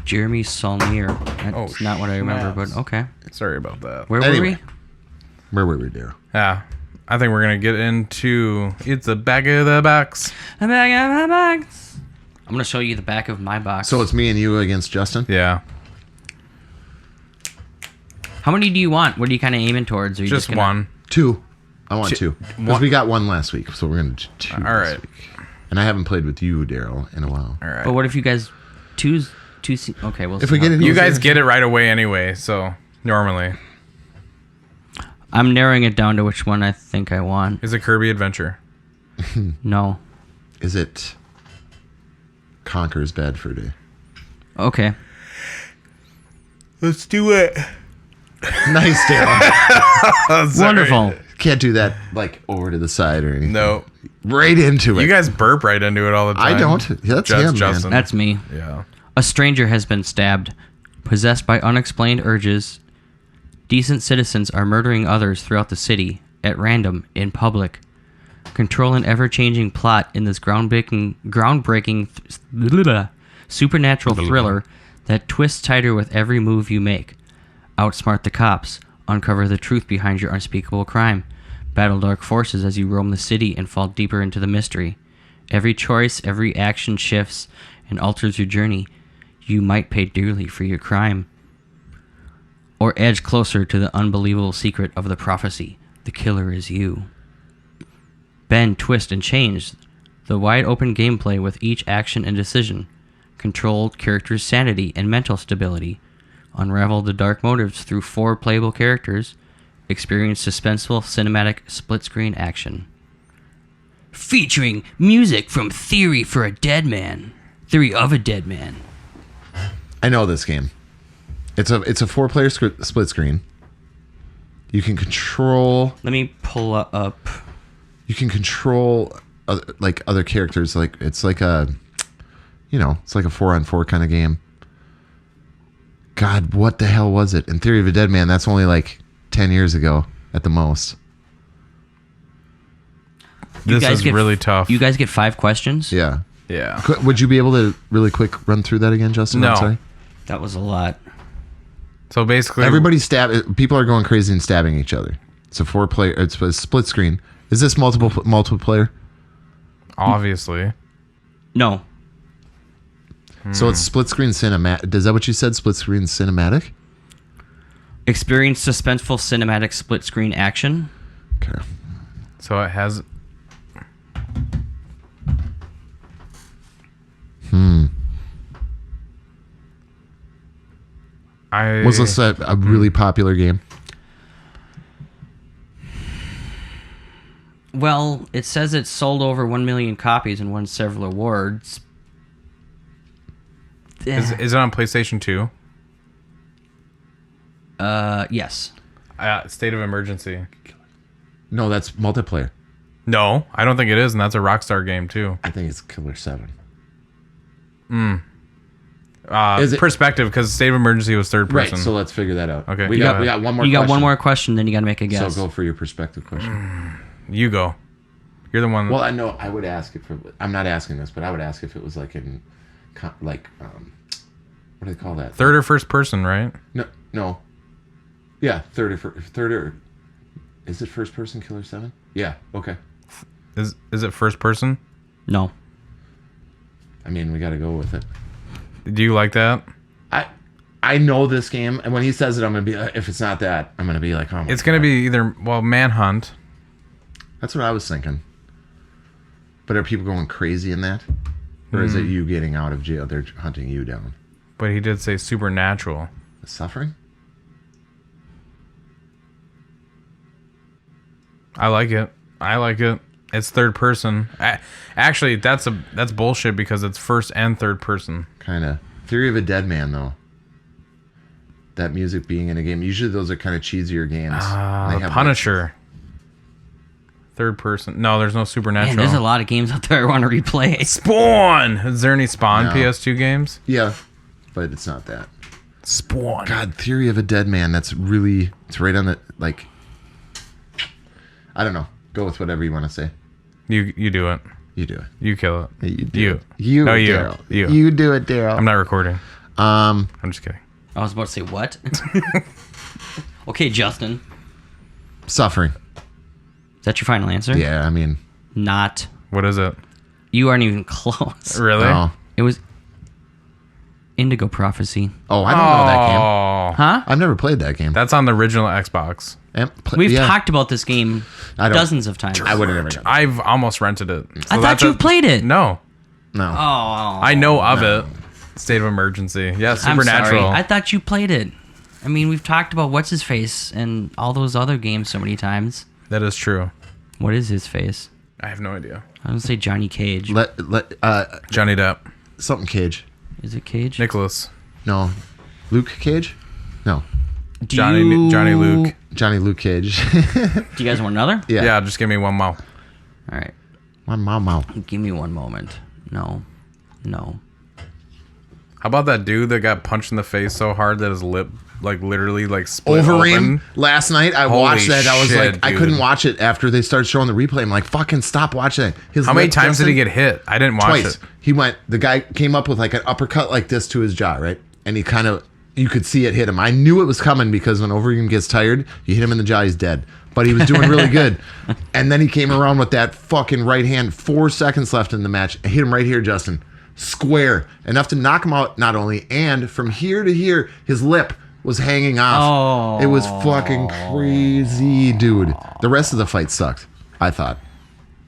S3: Jeremy Saulnier. That's not what I remember,
S2: snaps.
S3: but okay.
S2: Sorry about that.
S3: Where were
S4: Anyway.
S3: we?
S4: Where were we, Daryl?
S2: Yeah. I think we're going to get into It's the Back of the Box.
S3: The back of my box. I'm going to show you the back of my box.
S4: So it's me and you against Justin?
S2: Yeah.
S3: How many do you want? What are you kind of aiming towards? Or you
S2: Just
S3: gonna...
S2: one.
S4: 2. I want 2. Because
S2: one-
S4: we got one last week, so we're going to do 2
S2: All
S4: this
S2: right.
S4: week. And I haven't played with you, Daryl, in a while.
S2: All right.
S3: But what if you guys choose... Okay, we'll
S4: If
S3: see
S4: we get
S3: how-
S4: it,
S2: You guys get it right away anyway, so normally.
S3: I'm narrowing it down to which one I think I want.
S2: Is it Kirby Adventure?
S3: No.
S4: Is it Conker's Bad Fur Day?
S3: Okay.
S2: Let's do it.
S4: Nice, Daryl.
S3: Wonderful.
S4: Can't do that, like, over to the side or anything.
S2: No.
S4: Right into it.
S2: You guys burp right into it all the time.
S4: I don't. That's him, man.
S2: Justin.
S3: That's me.
S2: Yeah.
S3: A stranger has been stabbed. Possessed by unexplained urges, decent citizens are murdering others throughout the city, at random, in public. Control an ever-changing plot in this groundbreaking supernatural thriller that twists tighter with every move you make. Outsmart the cops. Uncover the truth behind your unspeakable crime. Battle dark forces as you roam the city and fall deeper into the mystery. Every choice, every action shifts and alters your journey. You might pay dearly for your crime. Or edge closer to the unbelievable secret of the prophecy. The killer is you. Bend, twist, and change the wide-open gameplay with each action and decision. Control characters' sanity and mental stability. Unravel the dark motives through 4 playable characters. Experience suspenseful cinematic split-screen action. Featuring music from Theory of a Dead Man.
S4: I know this game. It's a 4-player split screen. You can control.
S3: Let me pull up.
S4: You can control other characters. Like it's like a 4-on-4 kind of game. God, what the hell was it? In Theory of a Dead Man, that's only like 10 years ago at the most.
S2: This is really tough.
S3: You guys get 5 questions?
S4: Yeah.
S2: Yeah.
S4: Would you be able to really quick run through that again, Justin?
S2: No.
S4: I'm sorry.
S3: That was a lot.
S2: So basically,
S4: Everybody's people are going crazy and stabbing each other. It's a 4-player. It's a split screen. Is this multiple player?
S2: obviously.
S3: No.
S4: So it's split screen cinematic. Is that what you said? Split screen cinematic?
S3: Experience suspenseful cinematic split screen action.
S4: Okay.
S2: So it has.
S4: Was this a really popular game?
S3: Well, it says it sold over 1 million copies and won several awards.
S2: Is it on PlayStation 2?
S3: Yes.
S2: State of Emergency.
S4: No, that's multiplayer.
S2: No, I don't think it is, and that's a Rockstar game too.
S4: I think it's Killer 7.
S2: Is it perspective? Because State of Emergency was third person.
S4: Right, so let's figure that out.
S2: Okay,
S4: we
S2: go
S4: got
S2: ahead.
S4: one more.
S3: You got
S4: question.
S3: one more question, then you got to make a guess.
S4: So go for your perspective question.
S2: You go. You're the one.
S4: Well, I know I would ask if I'm not asking this, but I would ask if it was like in, what do they call that?
S2: Third or first person, right?
S4: No. Yeah, third or is it first person Killer 7? Yeah. Okay.
S2: Is it first person?
S3: No.
S4: I mean, we got to go with it.
S2: Do you like that?
S4: I know this game, and when he says it, I'm gonna be. If it's not that, I'm gonna be like, oh my
S2: It's gonna
S4: God.
S2: be either Manhunt.
S4: That's what I was thinking. But are people going crazy in that, or is it you getting out of jail? They're hunting you down.
S2: But he did say Supernatural.
S4: The Suffering.
S2: I like it. It's third person. Actually, that's bullshit because it's first and third person.
S4: Kind of. Theory of a Dead Man, though. That music being in a game. Usually those are kind of cheesier games. They have,
S2: Punisher. Third person. No, there's no Supernatural.
S3: Man, there's a lot of games out there I want to replay.
S2: Spawn. Is there any Spawn
S4: No.
S2: PS2 games?
S4: Yeah, but it's not that.
S2: Spawn.
S4: God, Theory of a Dead Man. It's right on the, like, I don't know. Go with whatever you want to say.
S2: You do it.
S4: You do it.
S2: You kill it.
S4: You do
S2: You.
S4: it. You,
S2: No, you.
S4: Daryl.
S2: You.
S4: You do it, Daryl.
S2: I'm not recording. I'm just kidding.
S3: I was about to say what? Okay, Justin.
S4: Suffering.
S3: Is that your final answer?
S4: Yeah, I mean.
S3: Not.
S2: What is it?
S3: You aren't even close.
S2: Really?
S4: Oh.
S3: It was Indigo Prophecy.
S4: Oh, I don't know that game.
S2: Oh.
S3: Huh?
S4: I've never played that game.
S2: That's on the original Xbox.
S3: We've talked about this game
S4: I don't-
S3: dozens of times.
S4: I would have never done that.
S2: I've almost rented it. So
S3: I thought
S2: that's
S3: you played it.
S2: No.
S4: No.
S3: Oh.
S2: I know of it. State of Emergency. Yeah,
S3: I'm
S2: Supernatural.
S3: sorry. I thought you played it. I mean, we've talked about What's His Face and all those other games so many times.
S2: That is true.
S3: What is his face?
S2: I have no idea.
S3: I would say Johnny Cage.
S2: Johnny Depp.
S4: Something Cage.
S3: Is it Cage?
S2: Nicholas.
S4: No. Luke Cage? No.
S2: Johnny Luke.
S4: Johnny Luke Cage.
S3: Do you guys want another?
S4: Yeah.
S2: Yeah, just give me one more.
S3: All right.
S4: One mama.
S3: Give me one moment. No.
S2: How about that dude that got punched in the face so hard that his lip like literally like split
S4: Overeem.
S2: open?
S4: Last night I
S2: Holy
S4: watched that. I was
S2: shit,
S4: like, I
S2: dude.
S4: couldn't watch it after they started showing the replay. I'm like, fucking stop watching it.
S2: How many times did he get hit? I didn't watch
S4: Twice.
S2: it.
S4: The guy came up with like an uppercut like this to his jaw, right? And he kind of, you could see it hit him. I knew it was coming because when Overeem gets tired, you hit him in the jaw, he's dead. But he was doing really good. And then he came around with that fucking right hand, 4 seconds left in the match. I hit him right here, Justin. Square. Enough to knock him out, not only, and from here to here, his lip was hanging off.
S3: Oh.
S4: It was fucking crazy, dude. The rest of the fight sucked, I thought,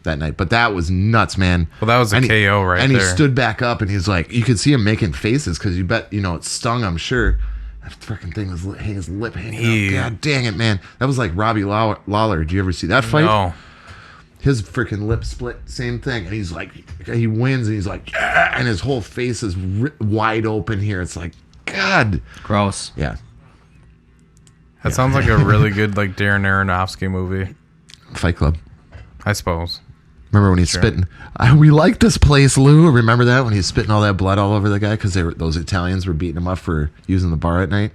S4: that night. But that was nuts, man.
S2: Well, that was a KO right
S4: and
S2: there.
S4: he stood back up and he's like, you could see him making faces because you bet, it stung, I'm sure. That freaking thing was his lip hanging out. God dang it, man. That was like Robbie Lawler. Did you ever see that fight?
S2: No.
S4: His freaking lip split, same thing. And he's like, he wins and he's like, "Ah," and his whole face is wide open here. It's like, God.
S3: Gross.
S4: Yeah.
S2: That sounds like a really good like Darren Aronofsky movie.
S4: Fight Club.
S2: I suppose.
S4: Remember when he's spitting? We like this place, Lou. Remember that when he's spitting all that blood all over the guy because those Italians were beating him up for using the bar at night,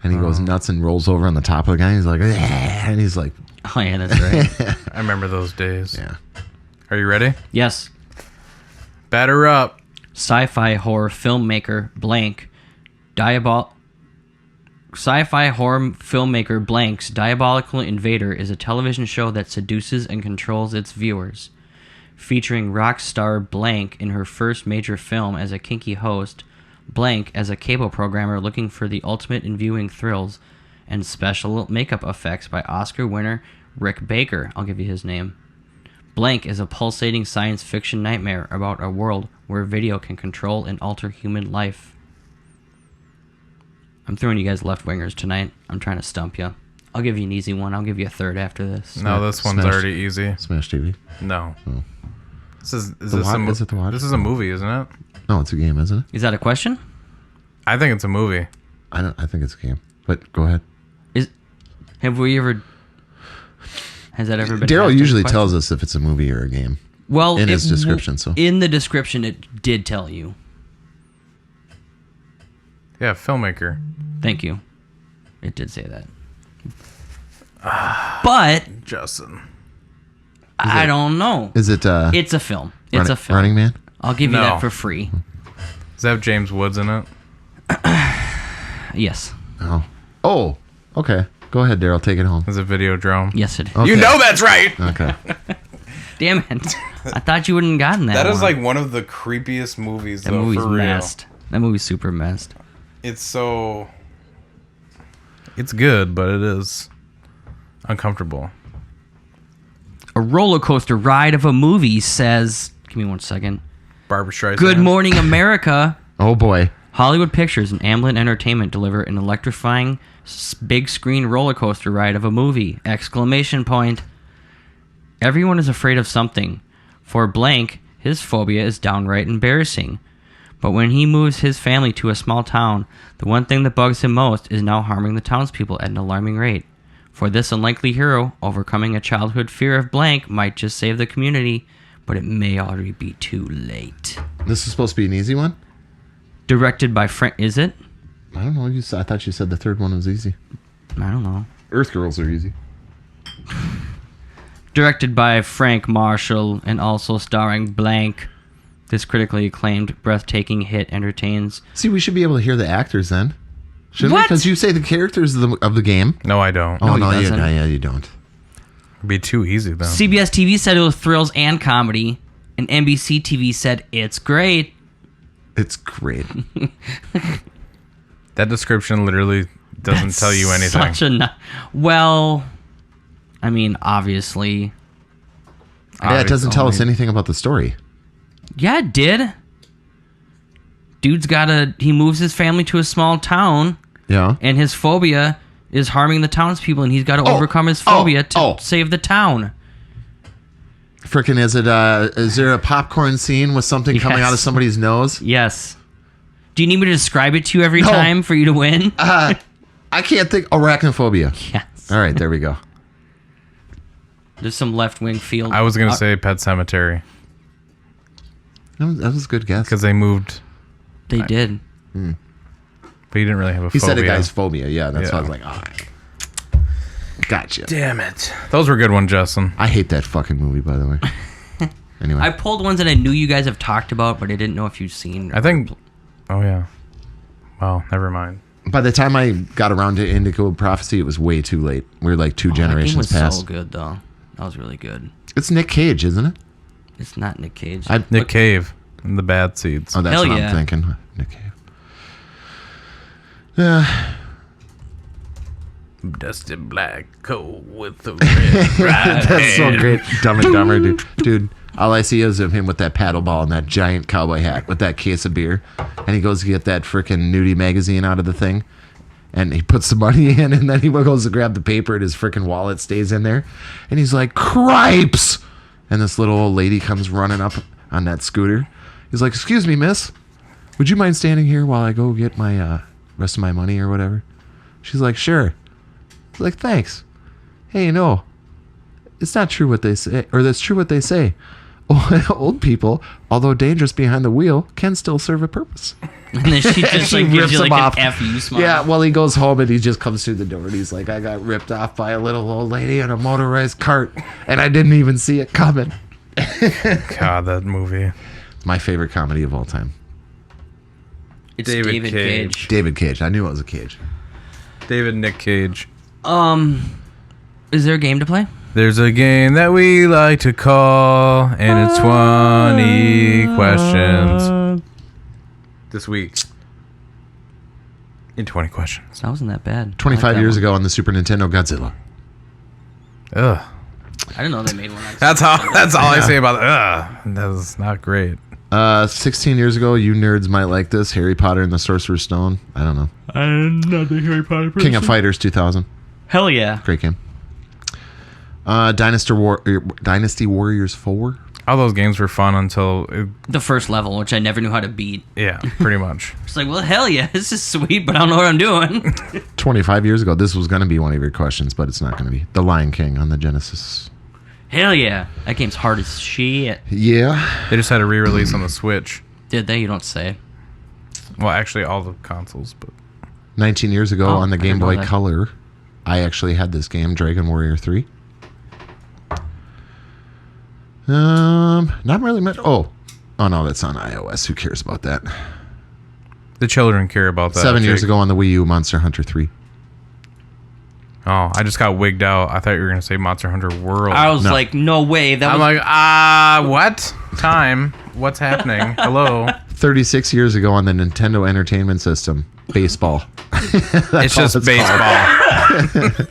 S4: and he goes nuts and rolls over on the top of the guy. And he's like, "Ah," and he's like,
S3: Oh, yeah, that's right.
S2: I remember those days.
S4: yeah.
S2: Are you ready?
S3: Yes.
S2: Batter up.
S3: Sci-fi horror filmmaker blank Sci-fi horror filmmaker blank's Diabolical Invader is a television show that seduces and controls its viewers. Featuring rock star blank in her first major film as a kinky host, blank as a cable programmer looking for the ultimate in viewing thrills, and special makeup effects by Oscar winner Rick Baker. I'll give you his name. Blank is a pulsating science fiction nightmare about a world where video can control and alter human life. I'm throwing you guys left-wingers tonight. I'm trying to stump you. I'll give you an easy one. I'll give you a third after this.
S2: No, this one's
S4: Smash.
S2: already easy.
S4: Smash TV.
S2: No.
S4: Oh.
S2: Is this
S4: Is it The Watch?
S2: This is a movie, isn't it?
S4: No, it's a game, isn't it?
S3: Is that a question?
S2: I think it's a movie.
S4: I think it's a game. But go ahead.
S3: Has that ever been?
S4: Daryl
S3: asked as a
S4: usually
S3: question?
S4: tells us if it's a movie or a game.
S3: Well,
S4: in his description. So
S3: in the description, it did tell you.
S2: Yeah, filmmaker.
S3: Thank you. It did say that. But
S2: Justin.
S3: I don't know.
S4: is it?
S3: It's a film. It's a film.
S4: Running Man.
S3: I'll give you
S2: No.
S3: that for free.
S2: Does that have James Woods in it?
S3: Yes.
S4: Oh. Okay. Go ahead, Daryl. Take it home.
S2: Is it Videodrome?
S3: Yes, it is.
S4: Okay.
S2: You know that's right.
S4: Okay.
S3: Damn it. I thought you wouldn't gotten that
S2: That is
S3: one.
S2: like one of the creepiest movies,
S3: That
S2: though,
S3: movie's
S2: for real.
S3: messed. That movie's super messed.
S2: It's so... It's good, but it is uncomfortable.
S3: A roller coaster ride of a movie says... Give me 1 second.
S2: Barbra Streisand.
S3: Good Morning America.
S4: Oh boy.
S3: Hollywood Pictures and Amblin Entertainment deliver an electrifying big screen roller coaster ride of a movie! Exclamation point. Everyone is afraid of something. For blank, his phobia is downright embarrassing. But when he moves his family to a small town, the one thing that bugs him most is now harming the townspeople at an alarming rate. For this unlikely hero, overcoming a childhood fear of blank might just save the community, but it may already be too late.
S4: This is supposed to be an easy one.
S3: Directed by Frank... Is it?
S4: I don't know. I thought you said the third one was easy.
S3: I don't know.
S4: Earth Girls are easy.
S3: Directed by Frank Marshall and also starring blank. This critically acclaimed, breathtaking hit entertains.
S4: See, we should be able to hear the actors then. Shouldn't we?
S3: What?
S4: Because you say the characters of the game.
S2: No, I don't.
S4: Oh,
S3: No, he doesn't.
S4: yeah, you don't.
S2: It'd be too easy though.
S3: CBS TV said it was thrills and comedy, and NBC TV said it's great.
S4: It's great.
S2: That description literally doesn't tell you anything.
S3: Well, I mean, obviously.
S4: Yeah, it doesn't tell us anything about the story.
S3: Yeah, it did. He moves his family to a small town,
S4: Yeah.
S3: and his phobia is harming the townspeople, and he's got to overcome his phobia to save the town.
S4: Frickin' is there a popcorn scene with something coming out of somebody's nose?
S3: Yes. Do you need me to describe it to you every time for you to win?
S4: I can't think. Arachnophobia.
S3: Yes.
S4: All right, there we go.
S3: There's some left-wing field.
S2: I was gonna say Pet Cemetery
S4: That was a good guess.
S2: because they moved,
S3: They did.
S2: but he didn't really have a
S4: He
S2: phobia.
S4: said a guy's phobia. Yeah, that's why I
S2: Yeah.
S4: was like, gotcha.
S2: Damn it! Those were good ones, Justin.
S4: I hate that fucking movie, by the way. Anyway.
S3: I pulled ones that I knew you guys have talked about, but I didn't know if you've seen.
S2: I think. Oh yeah. Well, never mind.
S4: By the time I got around to Indigo Prophecy, it was way too late. We were like two
S3: That game
S4: generations
S3: was
S4: past.
S3: so good, though. That was really good.
S4: It's Nick Cage, isn't it?
S3: It's not Nick Cage.
S2: Nick Cave and the Bad Seeds.
S4: Oh, that's
S3: Hell
S4: what
S3: yeah.
S4: I'm thinking. Nick Cave. Yeah.
S2: Dusted black coat with the red right
S4: That's so
S2: hand.
S4: great. Dumb and Dumber, dude. Dude, all I see is of him with that paddle ball and that giant cowboy hat with that case of beer. And he goes to get that freaking nudie magazine out of the thing. And he puts the money in, and then he goes to grab the paper, and his freaking wallet stays in there. And he's like, cripes! And this little old lady comes running up on that scooter. He's like, excuse me, miss. Would you mind standing here while I go get my rest of my money or whatever? She's like, sure. He's like, thanks. Hey, no. It's not true what they say, or that's true what they say. Old people, although dangerous behind the wheel, can still serve a purpose.
S3: And then she just
S4: She
S3: like gives
S4: rips
S3: you
S4: him
S3: like
S4: off.
S3: an FU smile.
S4: Yeah, well, he goes home and he just comes through the door and he's like, I got ripped off by a little old lady in a motorized cart and I didn't even see it coming.
S2: God, that movie.
S4: My favorite comedy of all time.
S3: It's
S2: David
S3: David
S2: Cage.
S3: Cage.
S4: David Cage. I knew it was a Cage.
S2: David Nick Cage.
S3: Is there a game to play?
S2: There's a game that we like to call, and it's 20 questions. This week. In 20 questions.
S3: That wasn't that bad.
S4: 25
S3: I like that
S4: years
S3: one.
S4: ago on the Super Nintendo, Godzilla.
S2: Ugh.
S3: I didn't know they made one.
S2: That's all I say about it. Ugh. That was not great.
S4: 16 years ago, you nerds might like this. Harry Potter and the Sorcerer's Stone. I don't know.
S3: I'm not the Harry Potter person.
S4: King of Fighters 2000.
S3: Hell yeah.
S4: Great game. Dynasty Warriors 4.
S2: All those games were fun until,
S3: The first level, which I never knew how to beat.
S2: yeah, pretty much.
S3: It's like, well, hell yeah, this is sweet, but I don't know what I'm doing.
S4: 25 years ago, this was going to be one of your questions, but it's not going to be. The Lion King on the Genesis.
S3: Hell yeah. That game's hard as shit.
S4: Yeah.
S2: They just had a re-release on the Switch.
S3: Did they? You don't say.
S2: Well, actually, all the consoles, but
S4: 19 years ago on the
S3: I
S4: Game
S3: didn't know
S4: Boy
S3: that.
S4: Color, I actually had this game, Dragon Warrior 3. Not really much. Oh no, that's on iOS. Who cares about that?
S2: the children care about that.
S4: 7 years
S2: Jake.
S4: ago on the Wii U, Monster Hunter 3.
S2: Oh, I just got wigged out. I thought you were going to say Monster Hunter World.
S3: I was
S4: No.
S3: like, no way. That
S2: I'm
S3: was
S2: like, what? Time? What's happening? Hello?
S4: 36 years ago on the Nintendo Entertainment System, baseball.
S2: It's just
S4: all it's
S2: baseball.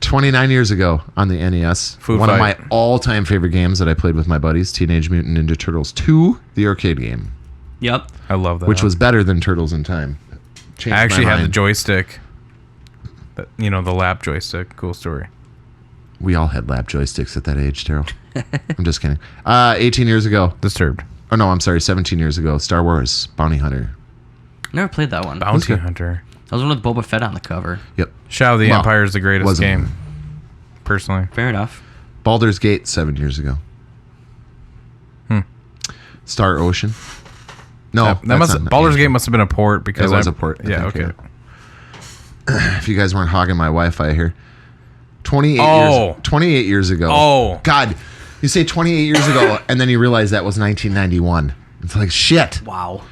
S4: 29 years ago on the NES,
S2: Food
S4: one
S2: Fight.
S4: of my all-time favorite games that I played with my buddies, Teenage Mutant Ninja Turtles 2, the arcade game,
S3: Yep.
S2: I love that.
S4: which was better than Turtles in Time. Changed
S2: I actually
S4: my
S2: had the
S4: mind.
S2: joystick. You know, the lap joystick. Cool story.
S4: We all had lap joysticks at that age, Daryl. I'm just kidding. 18 years ago.
S2: Disturbed.
S4: Oh, no, I'm sorry. 17 years ago. Star Wars Bounty Hunter.
S3: Never played that one.
S2: Bounty
S4: good.
S2: Hunter.
S3: That was one with Boba Fett on the cover.
S4: Yep.
S2: Shadow of the
S4: Well,
S2: Empire is the greatest
S4: wasn't.
S2: game. Personally.
S3: Fair enough.
S4: Baldur's Gate 7 years ago. Star Ocean. No,
S2: that
S4: that's
S2: must
S4: not
S2: Baldur's
S4: GameCube.
S2: Gate must have been a port because
S4: It was
S2: I-
S4: a port. I
S2: Yeah,
S4: think,
S2: okay.
S4: If you guys weren't hogging my Wi-Fi here, 28 years ago.
S2: Oh.
S4: God, you say 28 years ago, and then you realize that was 1991. It's like shit.
S3: Wow.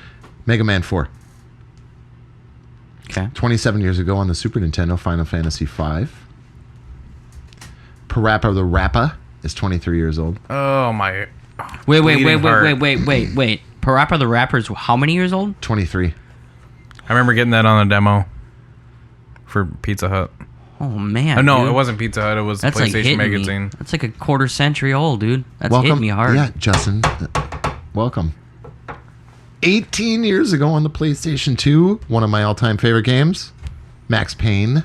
S4: Mega Man 4.
S3: Okay.
S4: 27 years ago on the Super Nintendo, Final Fantasy V. Parappa the Rappa is 23 years old.
S2: Oh my!
S3: Wait.
S2: Bleeding heart.
S3: Parappa the Rapper's how many years old?
S4: 23.
S2: I remember getting that on a demo for Pizza Hut.
S3: Oh man.
S2: Oh no,
S3: dude.
S2: it wasn't Pizza Hut. It was
S3: That's like
S2: PlayStation
S3: hitting
S2: Magazine.
S3: me. That's like a quarter century old, dude. That's hitting me hard.
S4: Yeah, Justin. Welcome. 18 years ago on the PlayStation 2, one of my all-time favorite games, Max Payne.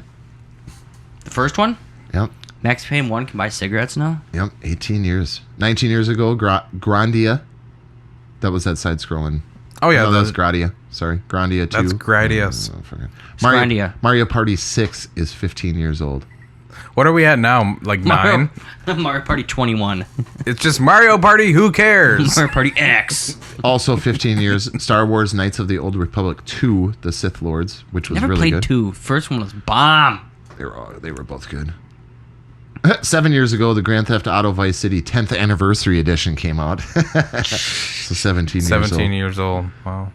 S3: The first one?
S4: Yep.
S3: Max Payne 1 can buy cigarettes now?
S4: Yep, 18 years. 19 years ago, Grandia. That was that side-scrolling.
S2: Oh yeah,
S4: No, that was Gradia. Sorry, Grandia 2.
S2: that's Gradius.
S4: Oh, forget.
S3: Grandia.
S4: Mario Party 6 is 15 years old.
S2: What are we at now? Like 9?
S3: Mario Party 21.
S2: It's just Mario Party. Who cares?
S3: Mario Party X.
S4: Also 15 years, Star Wars Knights of the Old Republic 2, The Sith Lords, which was
S3: Never
S4: really
S3: played
S4: good.
S3: 2. First one was bomb.
S4: They were both good. 7 years ago, the Grand Theft Auto Vice City 10th Anniversary Edition came out. So 17 years old.
S2: 17 years old. Wow.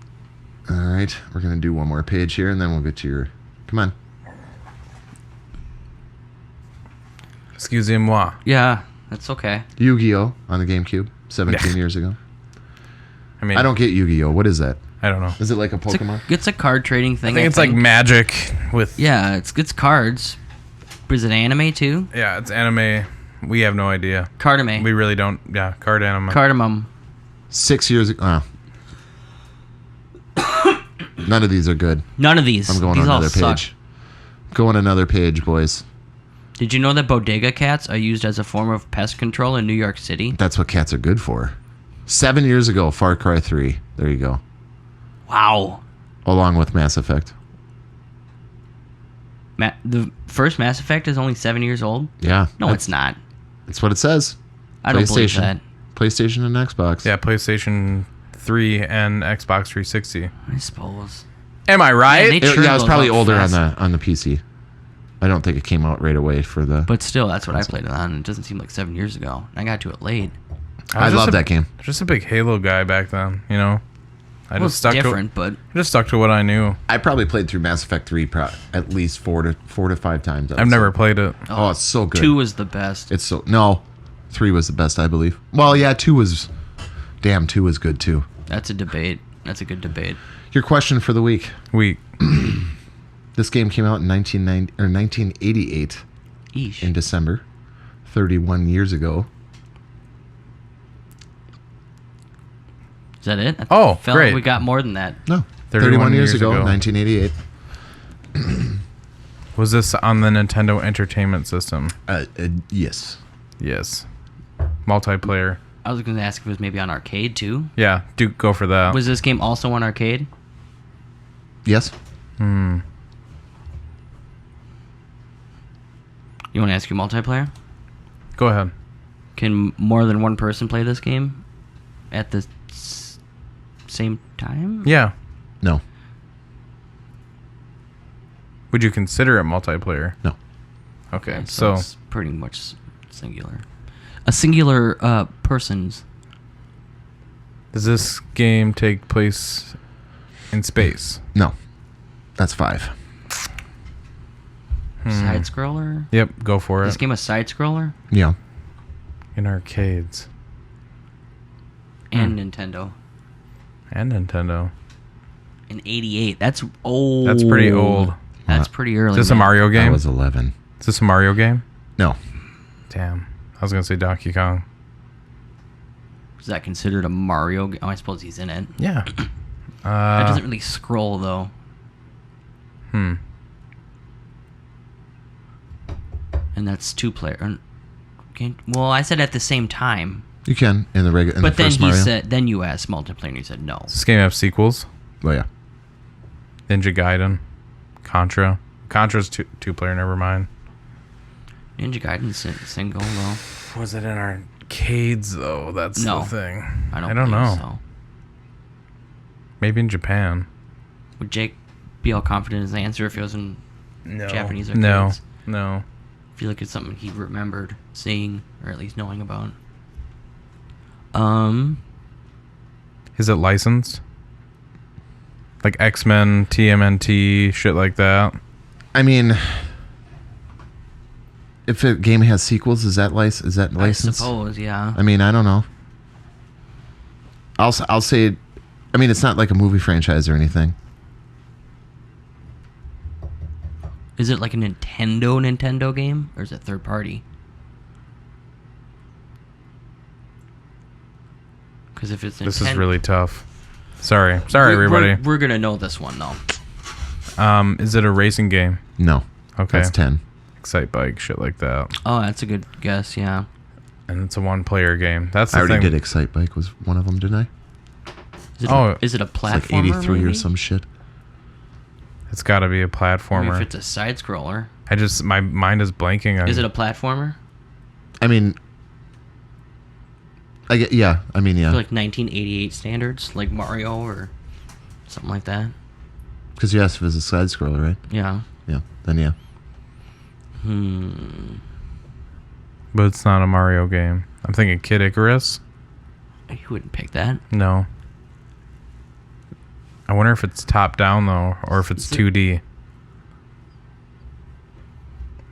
S4: All right, we're going to do one more page here, and then we'll get to your... Come on.
S2: Excusez-moi.
S3: Yeah, that's okay.
S4: Yu-Gi-Oh! On the GameCube, 17 years ago.
S2: I mean,
S4: I don't get Yu-Gi-Oh! What is that?
S2: I don't know.
S4: Is it like a
S3: It's a,
S4: Pokemon?
S3: it's a card trading
S2: I
S3: thing.
S2: think it's like Magic with.
S3: Yeah, it's cards. Is it anime too?
S2: Yeah, it's anime. We have no idea.
S3: Cardame.
S2: We really don't. Yeah, card anime.
S3: Cardamom.
S4: 6 years ago. None of these are good.
S3: None of these.
S4: I'm going
S3: these
S4: on
S3: all
S4: another
S3: suck.
S4: page. Going another page, boys.
S3: Did you know that bodega cats are used as a form of pest control in New York City?
S4: That's what cats are good for. 7 years ago, Far Cry 3. There you go.
S3: Wow.
S4: Along with Mass Effect.
S3: The first Mass Effect is only 7 years old?
S4: Yeah.
S3: No, it's not.
S4: That's what it says.
S3: I don't believe that.
S4: PlayStation and Xbox.
S2: Yeah, PlayStation 3 and Xbox 360.
S3: I suppose.
S2: Am I right?
S3: Man, they
S4: Yeah, it was
S3: those
S4: probably
S3: up
S4: older
S3: fast.
S4: on the PC. I don't think it came out right away for the...
S3: But still, that's what I played it on. It doesn't seem like 7 years ago. I got to it late.
S4: I love that game.
S2: Just a big Halo guy back then, you know. I
S3: Well,
S2: just
S3: it's
S2: stuck
S3: different, but
S2: I just stuck to what I knew.
S4: I probably played through Mass Effect 3 at least four to 5 times.
S2: I've never played it.
S4: Oh, it's so good.
S3: 2 was the best.
S4: It's so... No. 3 was the best, I believe. Well, yeah, 2 was... Damn, 2 was good, too.
S3: That's a debate. That's a good debate.
S4: Your question for the week. This game came out in 1988
S3: Eesh.
S4: in December. 31 years ago.
S3: Is that it? I
S2: Oh,
S3: felt
S2: great.
S3: like we got more than that.
S4: No.
S2: 31
S4: years
S2: years
S4: ago,
S2: ago.
S4: 1988.
S2: Was this on the Nintendo Entertainment System?
S4: Yes.
S2: Yes. Multiplayer.
S3: I was going to ask if it was maybe on arcade too.
S2: Yeah, do go for that.
S3: Was this game also on arcade?
S4: Yes.
S3: You want to ask your multiplayer?
S2: Go ahead.
S3: Can more than one person play this game at the same time?
S2: Yeah.
S4: No.
S2: Would you consider it multiplayer?
S4: No.
S2: Okay,
S3: Okay,
S2: so
S3: it's pretty much singular. A singular person's.
S2: does this game take place in space?
S4: No. That's 5.
S3: Side scroller?
S2: Yep, go for
S3: This
S2: it.
S3: game a side scroller?
S4: Yeah.
S2: In arcades.
S3: And Nintendo.
S2: And Nintendo.
S3: In 88. That's old.
S2: That's pretty old.
S3: That's pretty early.
S2: Is this a
S3: man.
S2: Mario
S4: I
S2: game?
S4: was 11.
S2: Is this a Mario game?
S4: No.
S2: Damn. I was going to say Donkey Kong.
S3: Is that considered a Mario game? Oh, I suppose he's in it.
S2: Yeah.
S3: That doesn't really scroll, though. And that's 2-player. Okay. Well, I said at the same time.
S4: You can in the regular.
S3: But
S4: the
S3: then
S4: first
S3: he
S4: Mario.
S3: said, then you asked multiplayer, and he said no.
S2: Does this game have sequels?
S4: Oh yeah.
S2: Ninja Gaiden. Contra. Contra's two-player, never mind.
S3: Ninja Gaiden single, though.
S2: Was it in arcades, though? That's
S3: No.
S2: the thing.
S3: I don't
S2: know.
S3: believe so.
S2: Maybe in Japan.
S3: Would Jake be all confident in his answer if it was in Japanese arcades?
S2: No.
S3: I feel like it's something he remembered seeing or at least knowing about.
S2: Is it licensed? Like X-Men, TMNT, shit like that?
S4: I mean, if a game has sequels, is that licensed?
S3: I suppose, yeah.
S4: I mean, I don't know. I'll say, I mean, it's not like a movie franchise or anything.
S3: Is it like a Nintendo game, or is it third party? Because if it's
S2: this is really tough. Sorry, everybody.
S3: We're gonna know this one though.
S2: Is it a racing game?
S4: No.
S2: Okay.
S4: That's 10.
S2: Excite bike, shit like that.
S3: Oh, that's a good guess. Yeah.
S2: And it's a one-player game. That's the
S4: I already
S2: thing.
S4: did Excite Bike was one of them, didn't I?
S3: Is it a platformer?
S4: It's like 83
S3: maybe?
S4: or some shit.
S2: It's got to be a
S3: I mean,
S2: platformer.
S3: if it's a side scroller.
S2: My mind is blanking on.
S3: Is it a platformer?
S4: I mean, yeah. I mean, yeah.
S3: For like 1988 standards, like Mario or something like that.
S4: Because you asked if it was a side scroller, right?
S3: Yeah.
S4: Yeah. Then yeah.
S2: But it's not a Mario game. I'm thinking Kid Icarus.
S3: You wouldn't pick that.
S2: No. I wonder if it's top down though, or if it's 2D.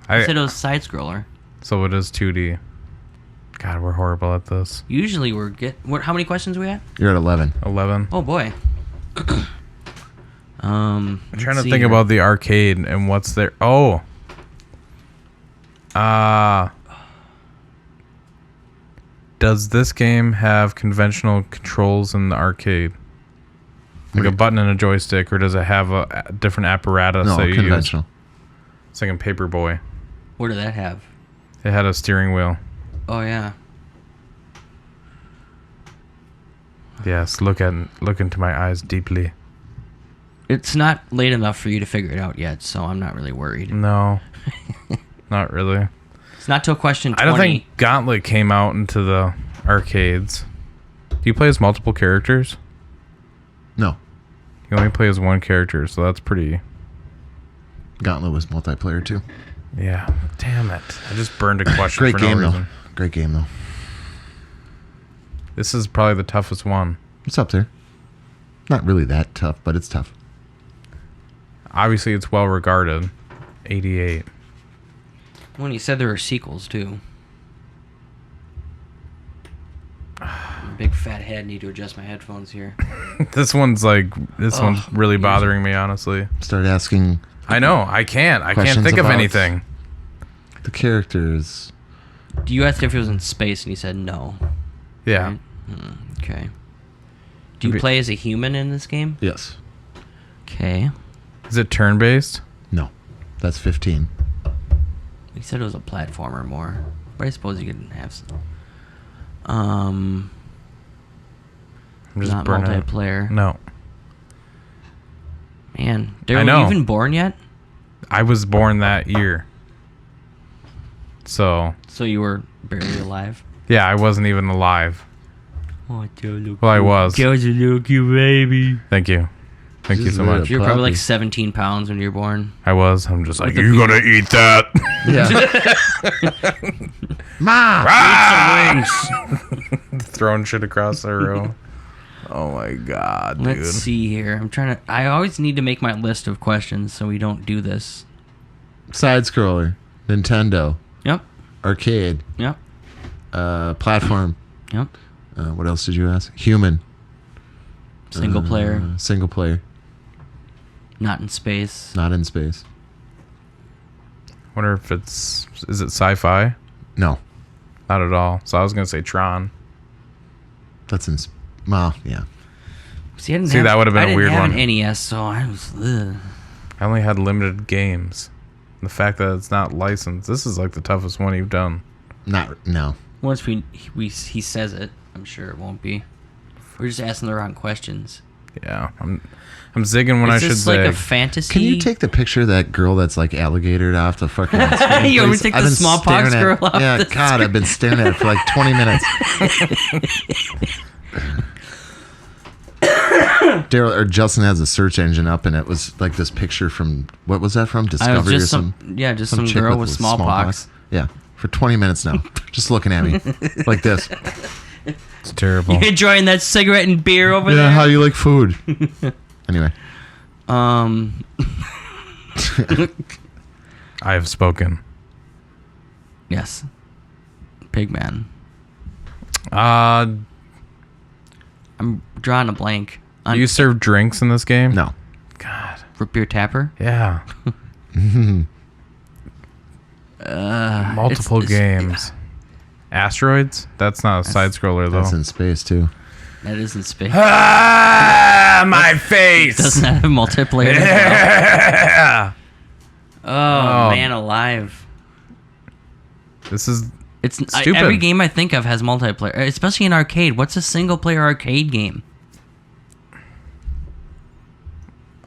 S3: I said it was side scroller.
S2: So it is 2D. God, we're horrible at this.
S3: Usually how many questions are we at?
S4: You're at 11.
S2: 11.
S3: Oh boy.
S2: I'm trying to think about the arcade and what's there. Oh. Does this game have conventional controls in the arcade? Like a button and a joystick, or does it have a different apparatus
S4: No,
S2: that you
S4: conventional.
S2: use? It's like in Paperboy.
S3: What did that have?
S2: It had a steering wheel.
S3: Oh yeah.
S2: Yes, look into my eyes deeply.
S3: It's not late enough for you to figure it out yet, so I'm not really worried.
S2: No. Not really.
S3: It's not till question 20.
S2: I don't think Gauntlet came out into the arcades. Do you play as multiple characters?
S4: No.
S2: You only play as one character, so that's pretty...
S4: Gauntlet was multiplayer too.
S2: Yeah. Damn it. I just burned a question
S4: Great
S2: for
S4: game
S2: no reason.
S4: though. Great game though.
S2: This is probably the toughest one.
S4: It's up there. Not really that tough, but it's tough.
S2: Obviously, it's well regarded. 88.
S3: When you said there were sequels too. Big fat head. Need to adjust my headphones here.
S2: This one's really bothering me, honestly.
S4: Start asking.
S2: I know. I can't think of
S4: about
S2: anything.
S4: The characters.
S3: Do you ask if it was in space and he said no?
S2: Yeah.
S3: Right? Okay. Do you play as a human in this game?
S4: Yes.
S3: Okay.
S2: Is it turn-based?
S4: No. That's 15.
S3: You said it was a platformer more, but I suppose you could have some. I'm
S2: just
S3: not
S2: burning it.
S3: multiplayer.
S2: No.
S3: Man,
S2: I
S3: were
S2: know.
S3: you even born yet?
S2: I was born that year. So
S3: you were barely alive.
S2: yeah, I wasn't even alive.
S3: Oh, Joe,
S2: Well, I was.
S3: Joe's a little cute baby.
S2: Thank you. Thank you
S4: Just
S2: so
S4: a
S2: much.
S3: You're probably like
S4: Puppy.
S3: 17 pounds when you're born.
S2: I was. I'm just like, you gonna eat that?
S4: Yeah. Ma!
S2: Throwing shit across the room. Oh my god, dude.
S3: Let's see here. I always need to make my list of questions so we don't do this.
S4: Side scroller. Nintendo.
S3: Yep.
S4: Arcade.
S3: Yep.
S4: Platform.
S3: Yep.
S4: What else did you ask? Human.
S3: Single player.
S4: Single player.
S3: Not in space.
S4: Not in space.
S2: Wonder if is it sci-fi?
S4: No.
S2: Not at all. So I was gonna say Tron.
S4: That's in. Well, yeah.
S3: See,
S2: that would have been a weird one.
S3: I didn't have an NES, so I was. Ugh.
S2: I only had limited games. The fact that it's not licensed. This is like the toughest one you've done.
S4: No.
S3: Once he says it, I'm sure it won't be. We're just asking the wrong questions.
S2: Yeah, I'm zigging when I should
S3: Is this like
S2: zig.
S3: a fantasy?
S4: Can you take the picture of that girl that's like alligatored off the fucking screen?
S3: You want me to
S4: please?
S3: take
S4: I've
S3: the
S4: been
S3: smallpox
S4: staring
S3: girl off
S4: Yeah,
S3: the
S4: God, I've been staring at it for like 20 minutes. Daryl or Justin has a search engine up, and it was like this picture from what was that from? Discovery or some
S3: some
S4: chick
S3: girl with smallpox.
S4: Yeah, for 20 minutes now, just looking at me like this.
S2: It's terrible.
S3: You enjoying that cigarette and beer over there?
S4: Yeah, how do you like food? Anyway,
S2: I have spoken.
S3: Yes, Pigman.
S2: Do
S3: I'm drawing a blank.
S2: you serve drinks in this game?
S4: no.
S2: God.
S3: Root beer tapper.
S2: Yeah. Multiple
S3: it's-
S2: games. Asteroids? That's not a side scroller though.
S4: That's in space too.
S3: That is in space.
S2: Ah, my face.
S3: Doesn't that have multiplayer?
S2: Yeah.
S3: Oh, man alive.
S2: This is
S3: It's
S2: stupid.
S3: every game I think of has multiplayer, especially in arcade. What's a single player arcade game?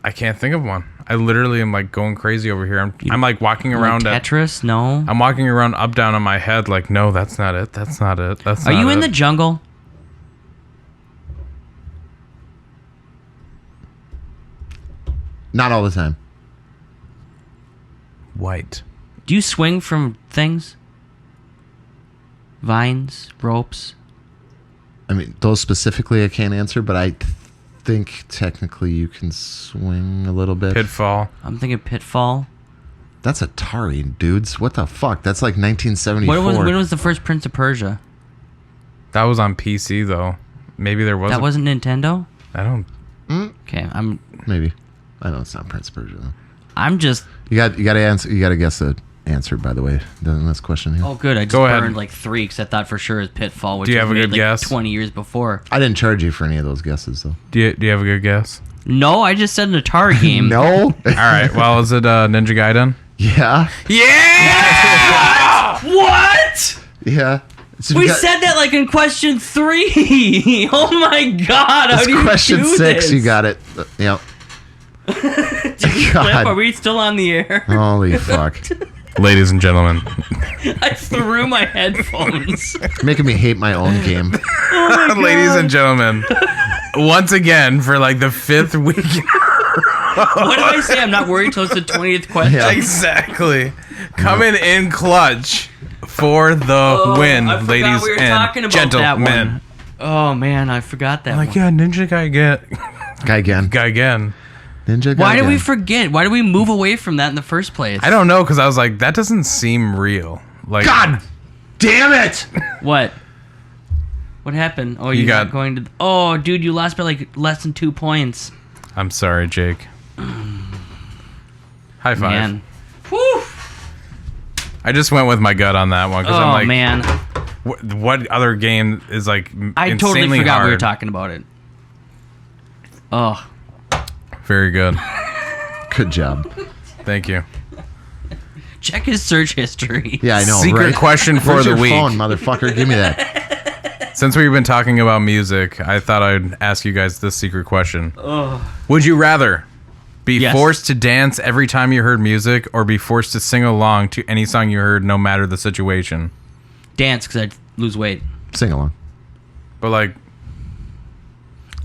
S2: I can't think of one. I literally am like going crazy over here. I'm like walking around
S3: Like
S2: at
S3: Tetris? No.
S2: I'm walking around up down on my head like, no, that's not it. That's not it. That's
S3: Are
S2: not
S3: you in
S2: it.
S3: the jungle?
S4: Not all the time.
S2: White.
S3: Do you swing from things? Vines, ropes.
S4: I mean, those specifically I can't answer, but I think technically you can swing a little bit.
S2: Pitfall.
S3: I'm thinking Pitfall.
S4: That's Atari, dudes. What the fuck? That's like 1974.
S3: When was the first Prince of Persia?
S2: That was on PC though. Maybe there was.
S3: That wasn't Nintendo?
S2: I don't.
S3: Okay,
S4: Maybe. I know it's not Prince of Persia though.
S3: I'm just...
S4: You got to answer. You got to guess the answer. By the way, the next question here.
S3: Oh, good. I just
S2: Go ahead.
S3: burned like 3 because I thought for sure it was Pitfall, which
S2: Do you
S3: was
S2: have a
S3: made,
S2: good
S3: like,
S2: guess?
S3: 20 years before.
S4: I didn't charge you for any of those guesses though.
S2: Do you have a good guess?
S3: No, I just said an Atari game.
S4: No.
S2: All right. Well, is it Ninja Gaiden?
S4: Yeah.
S2: Yeah.
S3: What?
S4: Yeah. So
S3: We said that like in question 3. Oh my god! How
S4: It's
S3: do you
S4: question
S3: do
S4: 6.
S3: this?
S4: You got it. Yep.
S3: Did we
S4: God.
S3: flip? Are we still on the air?
S4: Holy fuck.
S2: Ladies and gentlemen,
S3: I threw my headphones.
S4: Making me hate my own game.
S2: ladies and gentlemen, once again for like the 5th week.
S3: What did I say? I'm not worried till it's the 20th question.
S4: Yeah.
S2: Exactly. Coming in clutch for the win,
S3: I forgot
S2: ladies
S3: we were
S2: and
S3: talking about that
S2: gentlemen.
S3: one. Oh man, I forgot that
S2: Like,
S3: one.
S2: yeah, Ninja
S4: Guy again.
S2: Guy again.
S4: Ninja guy
S3: Why did
S4: again.
S3: we forget? Why did we move away from that in the first place?
S2: I don't know, because I was like, that doesn't seem real. Like,
S4: God damn it!
S3: What? What happened? Oh,
S2: You
S3: you're
S2: got-
S3: not going to... Oh, dude, you lost by like less than 2 points.
S2: I'm sorry, Jake. High five.
S3: Man. Whew.
S2: I just went with my gut on that one because
S3: Oh,
S2: I'm like,
S3: man.
S2: what other game is like
S3: I
S2: insanely
S3: totally forgot
S2: hard?
S3: we were talking about it. Oh.
S2: Very good.
S4: Good job.
S2: Thank you.
S3: Check his search history.
S4: Yeah, I know.
S2: Secret
S4: right?
S2: question for
S4: Where's
S2: the
S4: your
S2: week.
S4: phone, motherfucker? Give me that.
S2: Since we've been talking about music, I thought I'd ask you guys this secret question. Would you rather be
S3: Yes.
S2: forced to dance every time you heard music or be forced to sing along to any song you heard no matter the situation?
S3: Dance, because I'd lose weight.
S4: Sing along.
S2: But like,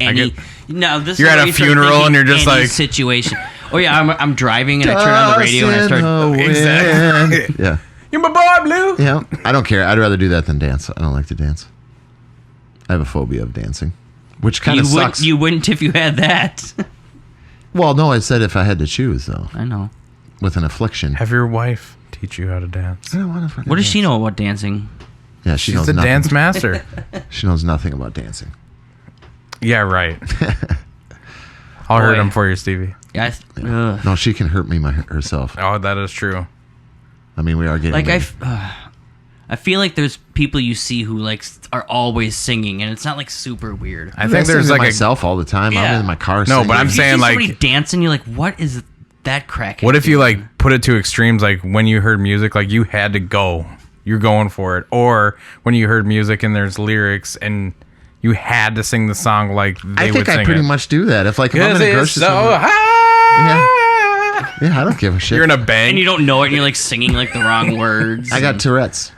S3: Any...
S2: get-
S3: No, this
S2: You're
S3: is
S2: at
S3: where
S2: a
S3: you start
S2: funeral
S3: thinking
S2: and you're just
S3: any
S2: like-
S3: situation. Oh, yeah, I'm driving and I turn on the radio and I start...
S2: Exactly.
S4: Yeah.
S2: You're my boy, Blue.
S4: Yeah. I don't care. I'd rather do that than dance. I don't like to dance. I have a phobia of dancing, which kind of sucks.
S3: You wouldn't if you had that.
S4: Well, no, I said if I had to choose, though,
S3: I know.
S4: with an affliction.
S2: Have your wife teach you how to dance.
S4: I don't want to fucking
S3: What does
S4: dance.
S3: she know about dancing?
S4: Yeah, she
S2: She's
S4: knows
S2: the
S4: nothing.
S2: dance master.
S4: She knows nothing about dancing.
S2: Yeah, right. I'll hurt
S3: Boy.
S2: him for you, Stevie.
S3: Yeah, ugh.
S4: No, she can hurt me herself.
S2: Oh, that is true.
S4: I mean, we are getting
S3: Like
S4: there.
S3: I feel like there's people you see who like are always singing, and it's not like super weird.
S2: I think
S4: sing
S2: there's
S4: to
S2: like
S4: myself all the time.
S3: Yeah.
S4: I'm in my car.
S2: No,
S4: singing.
S2: but I'm
S3: If you
S2: saying,
S3: see
S2: like-
S3: somebody dancing, you're like, what is that crack?
S2: What if you like put it to extremes? Like when you heard music, like you had to go, you're going for it. Or when you heard music and there's lyrics and you had to sing the song like they
S4: I
S2: would
S4: think
S2: sing
S4: I pretty
S2: it.
S4: much do that. If I'm in
S2: Cause
S4: a
S2: it's
S4: grocery
S2: so
S4: store,
S2: high.
S4: yeah, I don't give a shit.
S2: You're in a
S3: and
S2: bang.
S3: you don't know it, and you're like singing like the wrong words.
S4: I got Tourette's.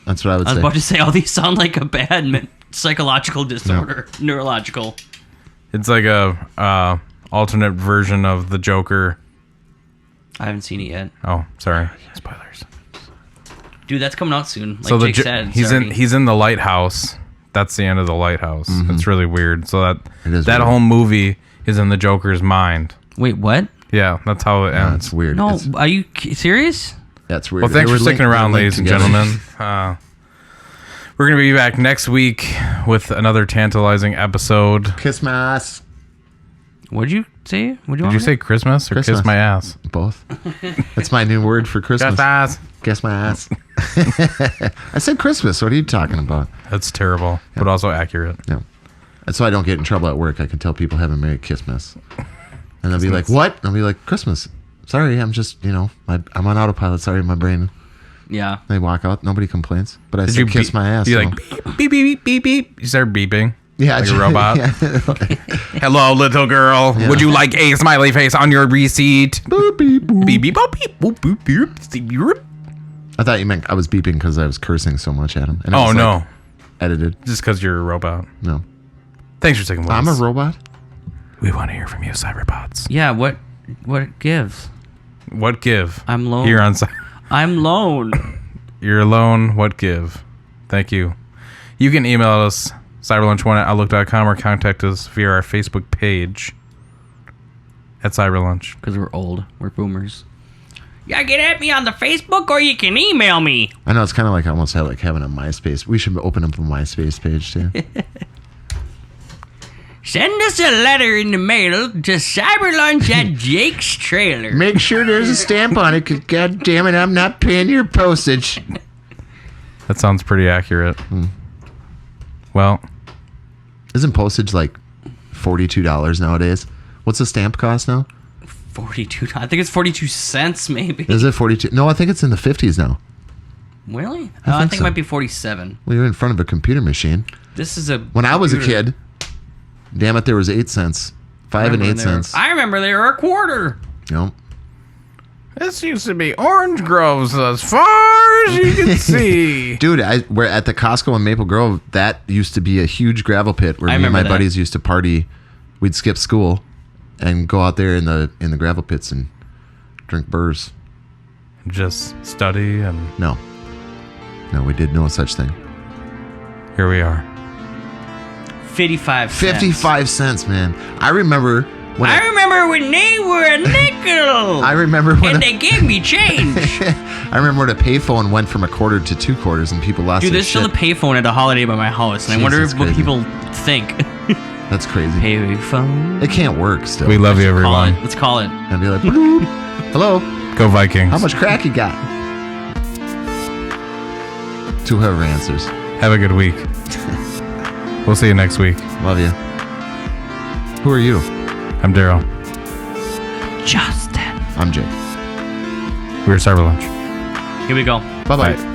S4: That's what I would
S3: I was
S4: say.
S3: about to say all these sound like a bad psychological disorder, neurological.
S2: It's like a alternate version of the Joker.
S3: I haven't seen it yet.
S2: Oh, sorry. Spoilers.
S3: Dude, that's coming out soon. Like
S2: So
S3: Jake said,
S2: he's in the lighthouse. That's the end of the lighthouse. It's really weird. So that
S4: weird.
S2: whole movie is in the Joker's mind.
S3: Wait, what?
S2: Yeah, that's how it ends.
S4: That's weird.
S3: No, are you serious?
S4: That's weird.
S2: Well, thanks
S4: They
S2: for
S4: were
S2: sticking around, ladies and
S4: together.
S2: gentlemen. We're going to be back next week with another tantalizing episode.
S4: Kiss my ass.
S3: What'd you say?
S2: Did you say Christmas or
S4: Christmas.
S2: kiss my ass?
S4: Both. That's my new word for Christmas.
S2: Kiss ass.
S4: Kiss my ass. I said Christmas. What are you talking about?
S2: That's terrible, but also accurate.
S4: No. That's why I don't get in trouble at work. I can tell people have a Merry Christmas. And they'll be like, what? And I'll be like, Christmas. Sorry, I'm just, I'm on autopilot. Sorry, my brain.
S3: Yeah.
S4: They walk out. Nobody complains. But I
S2: Did
S4: said
S2: you
S4: kiss my ass.
S2: You
S4: so-
S2: like beep, beep, beep, beep, beep. You start beeping.
S4: Yeah,
S2: like a robot.
S4: Yeah.
S2: Hello, little girl.
S4: Yeah.
S2: Would you like a smiley face on your receipt?
S4: Boop, beep, boop.
S2: Beep, beep, boop, beep, boop, boop, beep, beep, beep.
S4: I thought you meant I was beeping because I was cursing so much at him. And it
S2: Oh,
S4: was,
S2: no.
S4: like, edited.
S2: Just because you're a robot.
S4: No.
S2: Thanks for sticking with
S4: I'm a
S2: us.
S4: robot?
S2: We want to hear from you, Cyberbots.
S3: Yeah, what gives?
S2: What give?
S3: I'm lone.
S2: Here on
S3: I'm lone.
S2: You're alone. What give? Thank you. You can email us, cyberlunch1@outlook.com, or contact us via our Facebook page at Cyberlunch.
S3: Because we're old. We're boomers. Yeah, get at me on the Facebook or you can email me.
S4: I know it's kind of like almost like having a MySpace. We should open up a MySpace page too.
S3: Send us a letter in the mail to cyberlunch at Jake's Trailer.
S4: Make sure there's a stamp on it, because God damn it, I'm not paying your postage.
S2: That sounds pretty accurate. Well,
S4: Isn't postage like $42 nowadays? What's the stamp cost now?
S3: 42. I think it's 42 cents, maybe.
S4: Is it 42? No, I think it's in the 50s now.
S3: Really?
S4: I
S3: I
S4: think
S3: think
S4: so.
S3: it might be 47.
S4: Well, you're in front of a computer machine.
S3: This is a.
S4: When I was a kid, damn it, there was 8 cents. 5 and 8 cents.
S3: I remember they were a quarter.
S4: Nope.
S2: this used to be orange groves as far as you can see.
S4: Dude, we're at the Costco in Maple Grove. That used to be a huge gravel pit where
S3: I
S4: me and my
S3: remember that.
S4: buddies used to party. We'd skip school and go out there in the gravel pits and drink burrs.
S2: Just study, and
S4: No, we did no such thing.
S2: here we are.
S3: 55 cents.
S4: 55 cents, man. I remember when
S3: I remember when they were a nickel.
S4: I remember when
S3: and they gave me change.
S4: I remember when a payphone went from a quarter to 2 quarters and people lost
S3: Dude,
S4: their
S3: there's still a
S4: shit.
S3: payphone at a Holiday by my house, and I wonder
S4: Jesus,
S3: what
S4: crazy.
S3: people think.
S4: That's crazy.
S3: Payphone.
S4: It can't work still.
S2: We love you,
S3: Call
S2: everyone.
S3: it. Let's call it.
S4: And be like, "Bloop. Hello,
S2: Go Vikings.
S4: how much crack you got?" To whoever answers.
S2: Have a good week. We'll see you next week.
S4: Love you. Who are you?
S2: I'm Daryl.
S3: Justin.
S4: I'm Jake.
S2: We're Cyberlunch.
S3: Here we go.
S4: Bye-bye.
S2: Bye.